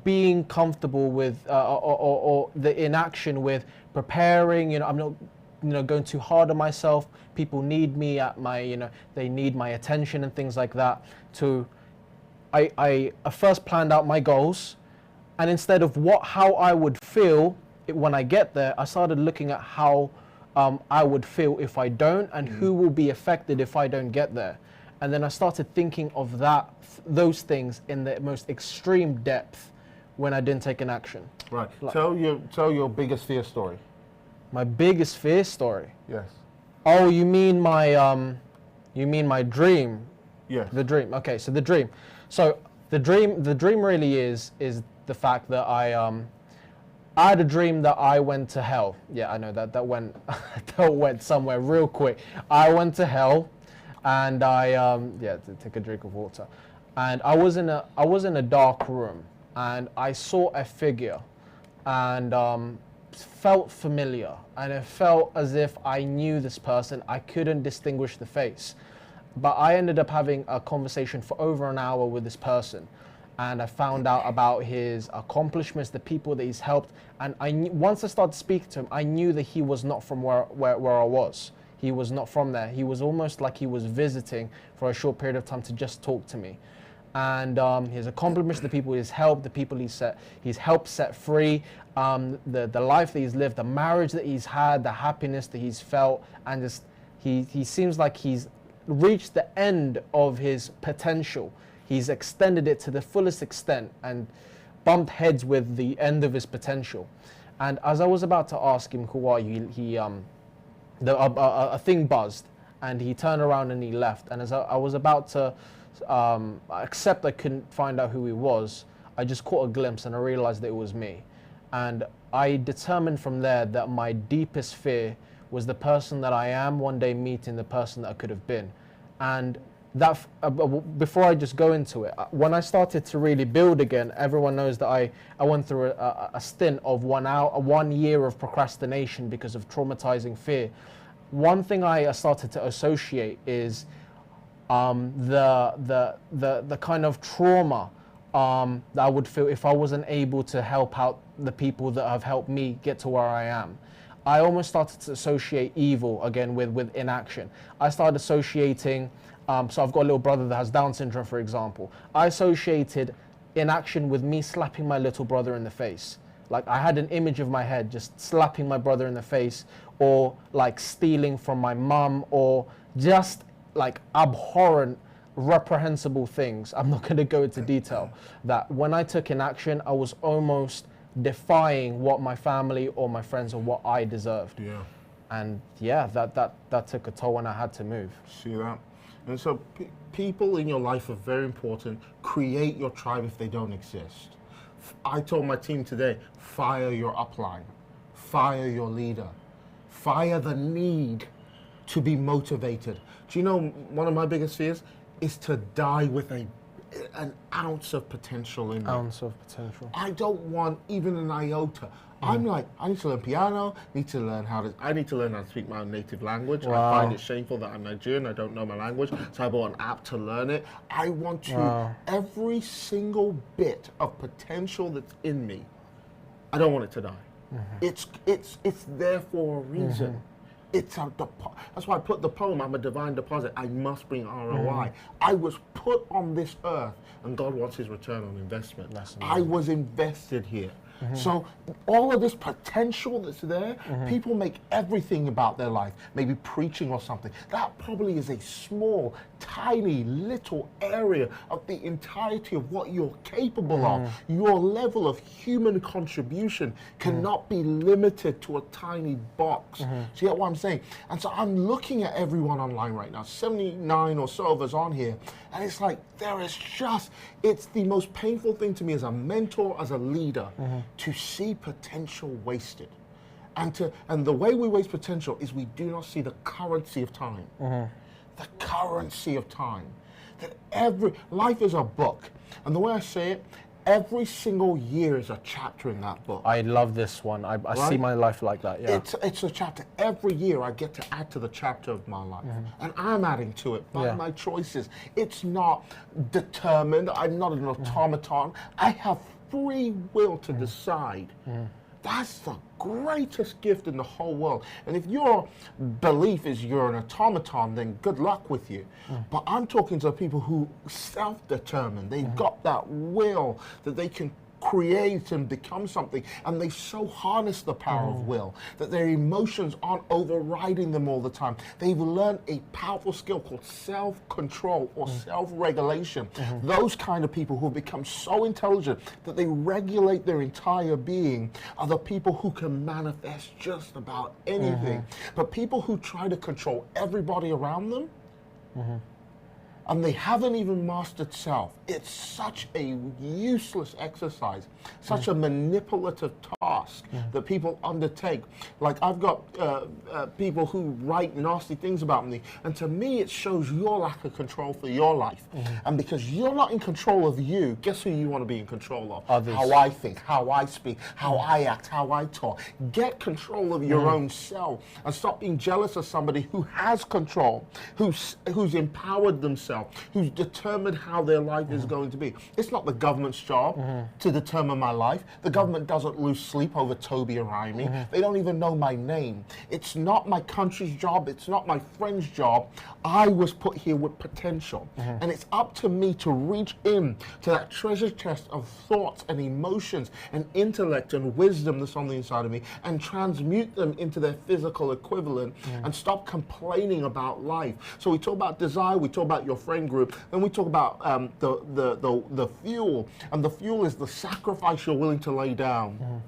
being comfortable with or the inaction with preparing. I'm not going too hard on myself. People need me at my, they need my attention and things like that. I first planned out my goals, and instead of how I would feel when I get there, I started looking at how I would feel if I don't, and who will be affected if I don't get there. And then I started thinking of those things in the most extreme depth when I didn't take an action. Right. Tell your biggest fear story. My biggest fear story? Yes. Oh, you mean my dream? Yes. The dream. Okay, so the dream. So the dream really is the fact that I had a dream that I went to hell. Yeah, I know that went that went somewhere real quick. I went to hell, and I to take a drink of water, and I was in a dark room, and I saw a figure, and felt familiar, and it felt as if I knew this person. I couldn't distinguish the face. But I ended up having a conversation for over an hour with this person, and I found out about his accomplishments, the people that he's helped, and once I started speaking to him, I knew that he was not from where I was. He was not from there. He was almost like he was visiting for a short period of time to just talk to me. And his accomplishments, the people he's helped, the people he's helped set free, the life that he's lived, the marriage that he's had, the happiness that he's felt, and just he seems like he's reached the end of his potential. He's extended it to the fullest extent and bumped heads with the end of his potential. And as I was about to ask him who are you, a thing buzzed, and he turned around and he left. And as I was about to accept I couldn't find out who he was, I just caught a glimpse and I realized that it was me. And I determined from there that my deepest fear was the person that I am one day meeting the person that I could have been. And before I just go into it, when I started to really build again, everyone knows that I went through a stint of 1 year of procrastination because of traumatizing fear. One thing I started to associate is the kind of trauma that I would feel if I wasn't able to help out the people that have helped me get to where I am. I almost started to associate evil again with inaction. I started associating, so I've got a little brother that has Down syndrome, for example. I associated inaction with me slapping my little brother in the face. Like I had an image of my head just slapping my brother in the face, or like stealing from my mum, or just like abhorrent, reprehensible things. I'm not going to go into detail. That when I took inaction, I was almost defying what my family or my friends or what I deserved. Yeah. And yeah, that took a toll, and I had to move. See that? And so people in your life are very important. Create your tribe if they don't exist. I told my team today, fire your upline, fire your leader, fire the need to be motivated. Do you know one of my biggest fears is to die with an ounce of potential in me. Ounce of potential. I don't want even an iota. I'm like, I need to learn piano, I need to learn how to speak my own native language. Wow. I find it shameful that I'm Nigerian, I don't know my language, so I bought an app to learn it. I want to, every single bit of potential that's in me, I don't want it to die. It's there for a reason. That's why I put the poem, I'm a divine deposit, I must bring ROI. I was put on this earth, and God wants his return on investment. I was invested here. So all of this potential that's there, people make everything about their life, maybe preaching or something. That probably is a small, tiny, little area of the entirety of what you're capable of. Your level of human contribution cannot be limited to a tiny box. Do you get what I'm saying? And so I'm looking at everyone online right now, 79 or so of us on here, and it's like, it's the most painful thing to me as a mentor, as a leader, to see potential wasted. And the way we waste potential is we do not see the currency of time. The currency of time. That life is a book. And the way I say it, every single year is a chapter in that book. I love this one. I see my life like that, yeah. It's a chapter. Every year I get to add to the chapter of my life. And I'm adding to it by my choices. It's not determined. I'm not an automaton. I have free will to decide. That's the greatest gift in the whole world. And if your belief is you're an automaton, then good luck with you. But I'm talking to people who self-determined. They've got that will that they can create and become something, and they so harness the power of will that their emotions aren't overriding them all the time. They've learned a powerful skill called self-control or self-regulation. Those kind of people who become so intelligent that they regulate their entire being are the people who can manifest just about anything. But people who try to control everybody around them, and they haven't even mastered self. It's such a useless exercise, such a manipulative task that people undertake. Like I've got people who write nasty things about me, and to me it shows your lack of control for your life. And because you're not in control of you, guess who you want to be in control of? Others. How I think, how I speak, how I act, how I talk. Get control of your own self, and stop being jealous of somebody who has control, who's empowered themselves, who's determined how their life is going to be. It's not the government's job to determine my life. The government doesn't lose sleep over Tobi Arayomi. They don't even know my name. It's not my country's job. It's not my friend's job. I was put here with potential. And it's up to me to reach in to that treasure chest of thoughts and emotions and intellect and wisdom that's on the inside of me and transmute them into their physical equivalent and stop complaining about life. So we talk about desire, we talk about your friend group, then we talk about the fuel, and the fuel is the sacrifice you're willing to lay down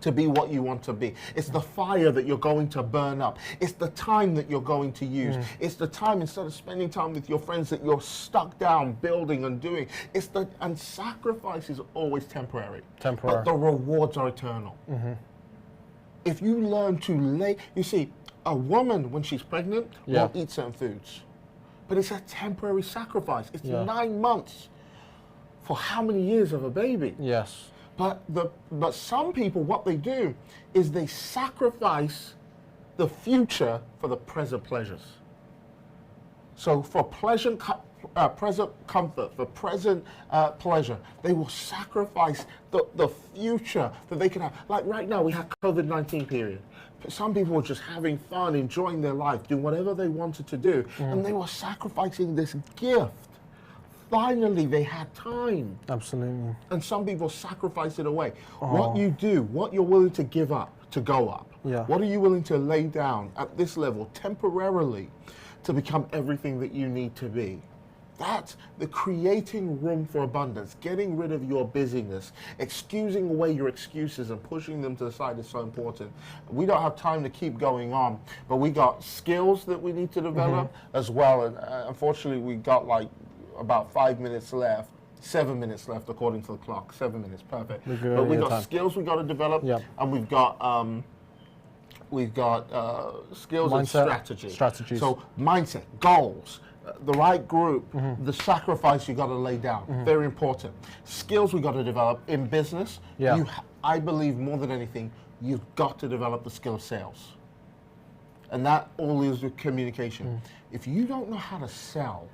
to be what you want to be. It's the fire that you're going to burn up. It's the time that you're going to use. It's the time, instead of spending time with your friends, that you're stuck down building and doing. And sacrifice is always temporary. But the rewards are eternal. If you learn to you see, a woman when she's pregnant won't eat certain foods, but it's a temporary sacrifice. It's Yeah. 9 months for how many years of a baby? Yes. But some people, what they do is they sacrifice the future for the present pleasures. So for present comfort, for present pleasure, they will sacrifice the future that they can have. Like right now, we have COVID-19 period. Some people were just having fun, enjoying their life, doing whatever they wanted to do, and they were sacrificing this gift. Finally, they had time. Absolutely. And some people sacrifice it away. What you do, what you're willing to give up to go up, Yeah. what are you willing to lay down at this level temporarily to become everything that you need to be? That's the creating room for abundance, getting rid of your busyness, excusing away your excuses and pushing them to the side is so important. We don't have time to keep going on, but we got skills that we need to develop as well. And unfortunately, we got like about 5 minutes left. 7 minutes left according to the clock. 7 minutes, perfect. But we got skills we got to develop, and we've got skills and strategies. So mindset, goals, the right group, the sacrifice you got to lay down. Very important. Skills we got to develop in business. Yeah. I believe more than anything, you've got to develop the skill of sales, and that all is with communication. If you don't know how to sell.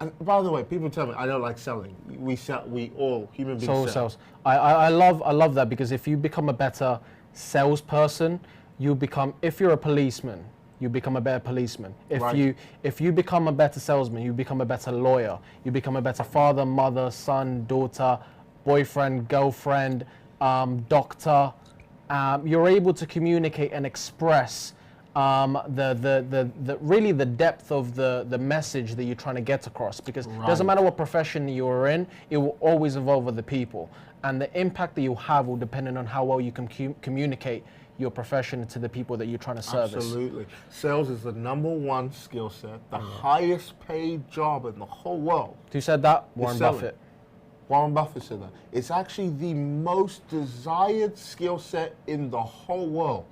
And by the way, people tell me I don't like selling. We sell. We all human beings sell. Sales. I love that, because if you become a better salesperson, you become. If you're a policeman, you become a better policeman. If you become a better salesman, you become a better lawyer. You become a better father, mother, son, daughter, boyfriend, girlfriend, doctor. You're able to communicate and express really the depth of the message that you're trying to get across, because it doesn't matter what profession you're in, it will always involve other people, and the impact that you have will depend on how well you can communicate your profession to the people that you're trying to service. Absolutely. Sales is the #1 skill set, the highest paid job in the whole world. Who said that? Warren Buffett. Warren Buffett said that. It's actually the most desired skill set in the whole world.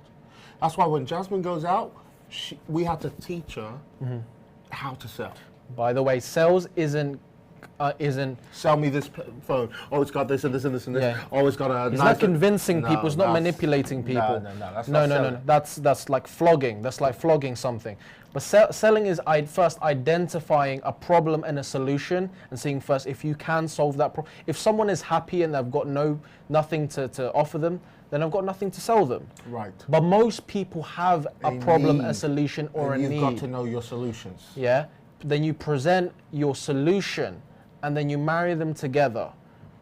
That's why when Jasmine goes out, we have to teach her how to sell. By the way, sales isn't sell me this phone. Oh, it's got this and this and this and this. Yeah. Oh, it's got a. It's nice not convincing people. It's not manipulating people. That's not selling. That's like flogging. That's like flogging something. But selling is first identifying a problem and a solution, and seeing first if you can solve that problem. If someone is happy and they've got nothing to offer them, then I've got nothing to sell them. Right. But most people have a problem, a solution, or a need. You've got to know your solutions. Yeah. Then you present your solution, and then you marry them together.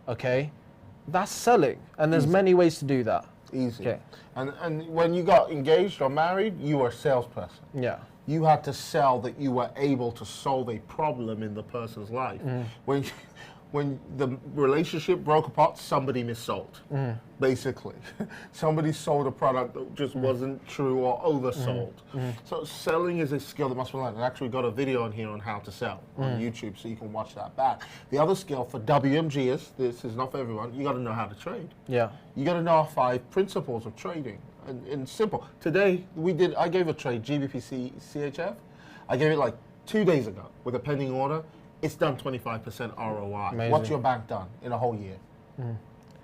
Okay. That's selling, and there's many ways to do that. Easy. Okay. And when you got engaged or married, you were a salesperson. Yeah. You had to sell that you were able to solve a problem in the person's life. When the relationship broke apart, somebody missold, basically. Somebody sold a product that just wasn't true or oversold. So selling is a skill that must be learned. I actually got a video on here on how to sell on YouTube, so you can watch that back. The other skill for WMGers, this is not for everyone, you got to know how to trade. Yeah. You got to know our 5 principles of trading. And simple. Today, I gave a trade, GBP CHF. I gave it like 2 days ago with a pending order. It's done 25% ROI. Amazing. What's your bank done in a whole year?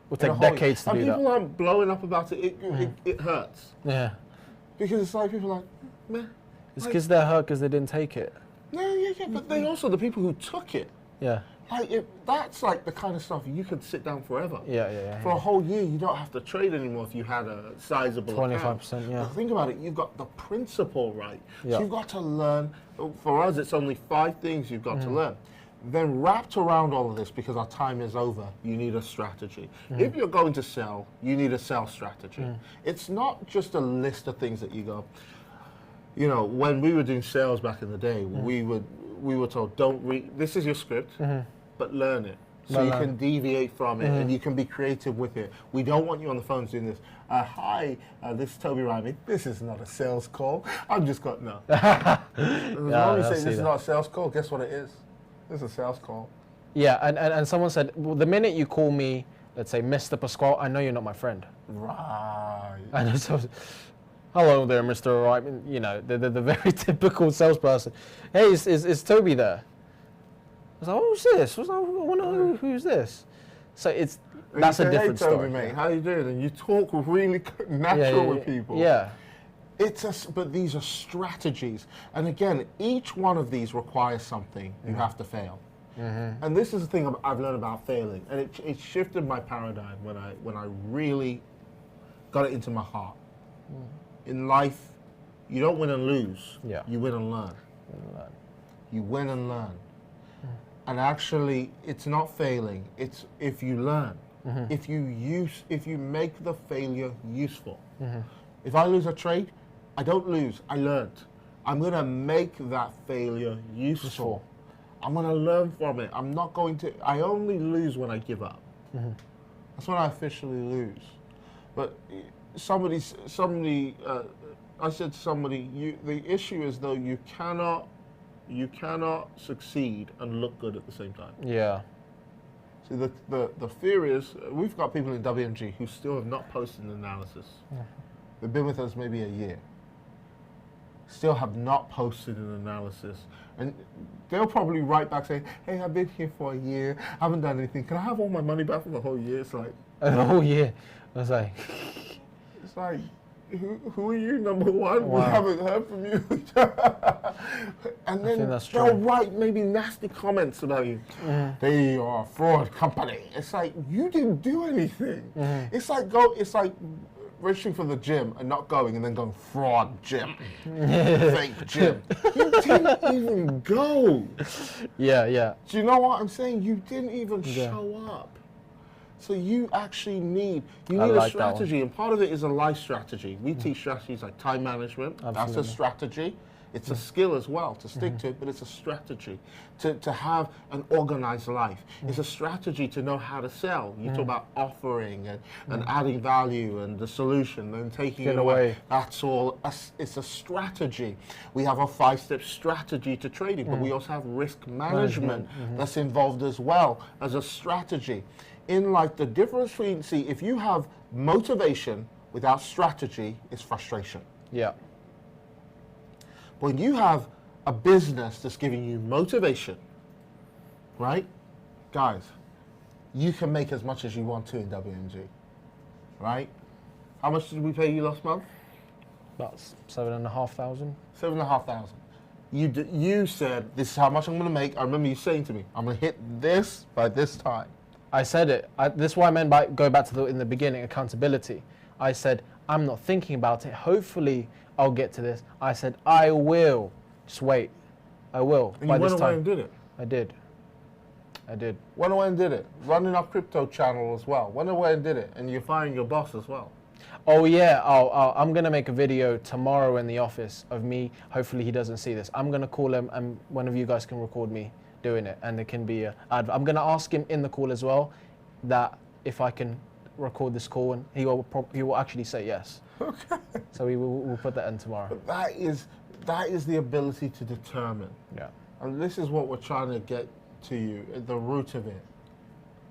Will take decades to do that. And people aren't blowing up about it. It hurts. Yeah. Because it's like people are like, meh. It's because they're hurt because they didn't take it. No, yeah. But they also, the people who took it, Yeah. like that's like the kind of stuff you could sit down forever. Yeah. For a whole year, you don't have to trade anymore if you had a sizable 25%, yeah. But think about it, you've got the principle right. Yeah. So you've got to learn, for us, it's only 5 things you've got to learn. Then wrapped around all of this, because our time is over, you need a strategy. If you're going to sell, you need a sales strategy. It's not just a list of things that you go, you know, when we were doing sales back in the day, we were told, don't read, this is your script, but learn it. So you can deviate from it and you can be creative with it. We don't want you on the phones doing this. Hi, this is Tobi Rhyme. This is not a sales call. I'm just got, no. As long as you say this is not a sales call, guess what it is? This is a sales call. Yeah, and someone said, well, the minute you call me, let's say, Mr. Pasquale, I know you're not my friend. Right. And so, Hello there, Mr. Right. You know, the very typical salesperson. Hey, is Toby there? I was like, who's this? I was like, I want to know who's this. So that's a different story. Hey, Toby, mate, how you doing? And you talk really natural with people. Yeah. But these are strategies. And again, each one of these requires something. You have to fail. And this is the thing I've learned about failing. And it shifted my paradigm when I really got it into my heart. In life, you don't win and lose. Yeah. You win and learn. You win and learn. And actually, it's not failing. It's if you learn. If you make the failure useful. If I lose a trade, I don't lose. I learned. I'm going to make that failure useful. I'm going to learn from it. I'm not going to. I only lose when I give up. That's when I officially lose. But I said to somebody, the issue is though you cannot succeed and look good at the same time. Yeah. See, the fear is, we've got people in WMG who still have not posted an analysis. They've been with us maybe a year. Still have not posted an analysis. And they'll probably write back saying, hey, I've been here for a year, I haven't done anything. Can I have all my money back for the whole year? It's like... The whole year. I was like... It's like, who are you, number one? Wow. We haven't heard from you. And then they'll write maybe nasty comments about you. They are a fraud company. It's like, you didn't do anything. It's like registering for the gym and not going and then going, fraud gym, fake gym. You didn't even go. Yeah. Do you know what I'm saying? You didn't even show up. So you actually need a strategy, and part of it is a life strategy. We teach strategies like time management. Absolutely. That's a strategy. It's a skill as well to stick to it, but it's a strategy to have an organized life. It's a strategy to know how to sell. You talk about offering and adding value and the solution and taking it away. That's all. It's a strategy. We have a 5-step strategy to trading, but we also have risk management that's involved as well as a strategy. In life, the difference between, if you have motivation without strategy, it's frustration. Yeah. When you have a business that's giving you motivation, right? Guys, you can make as much as you want to in WMG, right? How much did we pay you last month? About 7,500. 7,500. You said, this is how much I'm going to make. I remember you saying to me, I'm going to hit this by this time. I said it. This is what I meant by go back to in the beginning, accountability. I said, I'm not thinking about it. Hopefully, I'll get to this. I said, I will. Just wait. I will. And you went away and did it. I did. Went away and did it. Running our crypto channel as well. Went away and did it. And you're firing your boss as well. Oh, yeah. I'm going to make a video tomorrow in the office of me. Hopefully, he doesn't see this. I'm going to call him, and one of you guys can record me doing it, and it can be I'm going to ask him in the call as well that if I can record this call, and he will actually say yes. Okay. So we'll put that in tomorrow. But that is the ability to determine. Yeah. And this is what we're trying to get to you at the root of it.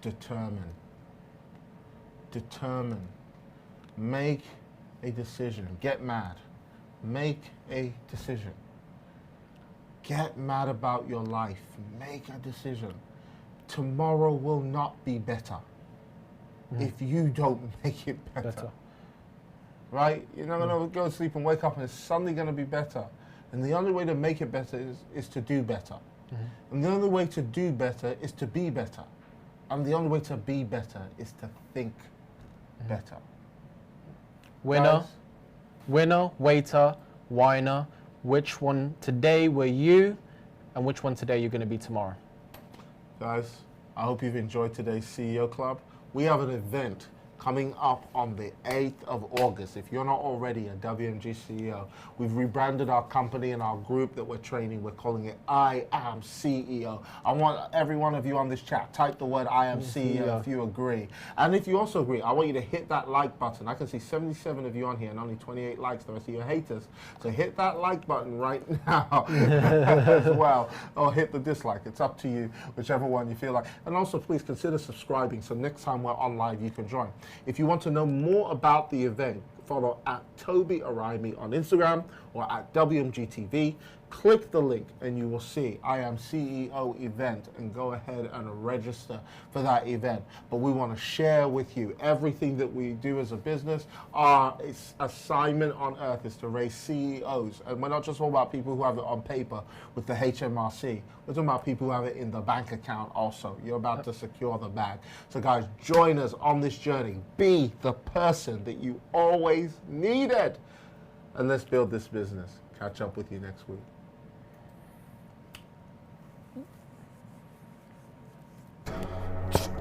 Determine. Make a decision. Get mad. Make a decision. Get mad about your life. Make a decision. Tomorrow will not be better if you don't make it better. Right? You're not going to go to sleep and wake up and it's suddenly going to be better. And the only way to make it better is to do better. And the only way to do better is to be better. And the only way to be better is to think better. Winner, waiter, whiner. Which one today were you, and which one today you're going to be tomorrow? Guys, I hope you've enjoyed today's CEO Club. We have an event coming up on the 8th of August. If you're not already a WMG CEO, we've rebranded our company and our group that we're training. We're calling it I Am CEO. I want every one of you on this chat, type the word I Am CEO if you agree. And if you also agree, I want you to hit that like button. I can see 77 of you on here and only 28 likes. The rest of you are haters. So hit that like button right now as well. Or hit the dislike. It's up to you, whichever one you feel like. And also, please consider subscribing so next time we're on live, you can join. If you want to know more about the event, follow at Tobi Arayomi on Instagram or at WMGTV. Click the link and you will see I Am CEO event, and go ahead and register for that event. But we want to share with you everything that we do as a business. Our assignment on earth is to raise CEOs, and we're not just all about people who have it on paper with the HMRC. We're talking about people who have it in the bank account also. You're about to secure the bag. So guys, join us on this journey. Be the person that you always needed, and let's build this business. Catch up with you next week.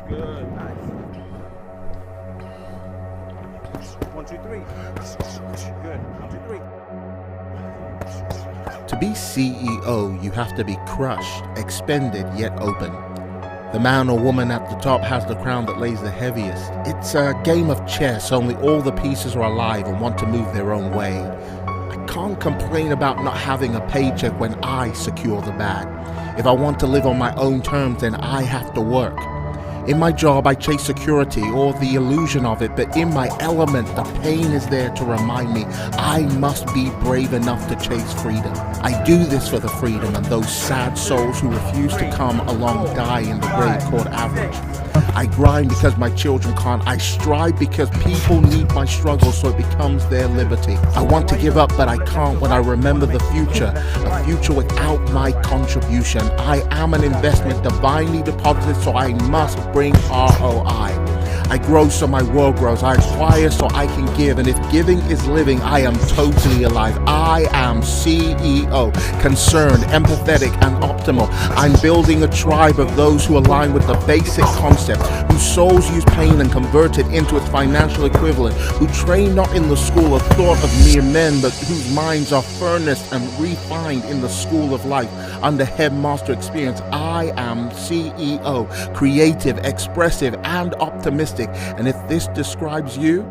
Good. Nice. 1, 2, 3. Good. 1, 2, 3. To be CEO, you have to be crushed, expended, yet open. The man or woman at the top has the crown that lays the heaviest. It's a game of chess, only all the pieces are alive and want to move their own way. I can't complain about not having a paycheck when I secure the bag. If I want to live on my own terms, then I have to work. In my job, I chase security or the illusion of it, but in my element, the pain is there to remind me I must be brave enough to chase freedom. I do this for the freedom and those sad souls who refuse to come along die in the grave called average. I grind because my children can't. I strive because people need my struggle so it becomes their liberty. I want to give up, but I can't when I remember the future, a future without my contribution. I am an investment divinely deposited, so I must bring ROI. I grow so my world grows. I acquire so I can give. And if giving is living, I am totally alive. I am CEO, concerned, empathetic, and optimal. I'm building a tribe of those who align with the basic concept, whose souls use pain and convert it into its financial equivalent, who train not in the school of thought of mere men, but whose minds are furnace and refined in the school of life under headmaster experience. I am CEO, creative, expressive, and optimistic. And if this describes you,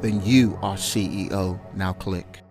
then you are CEO. Now click.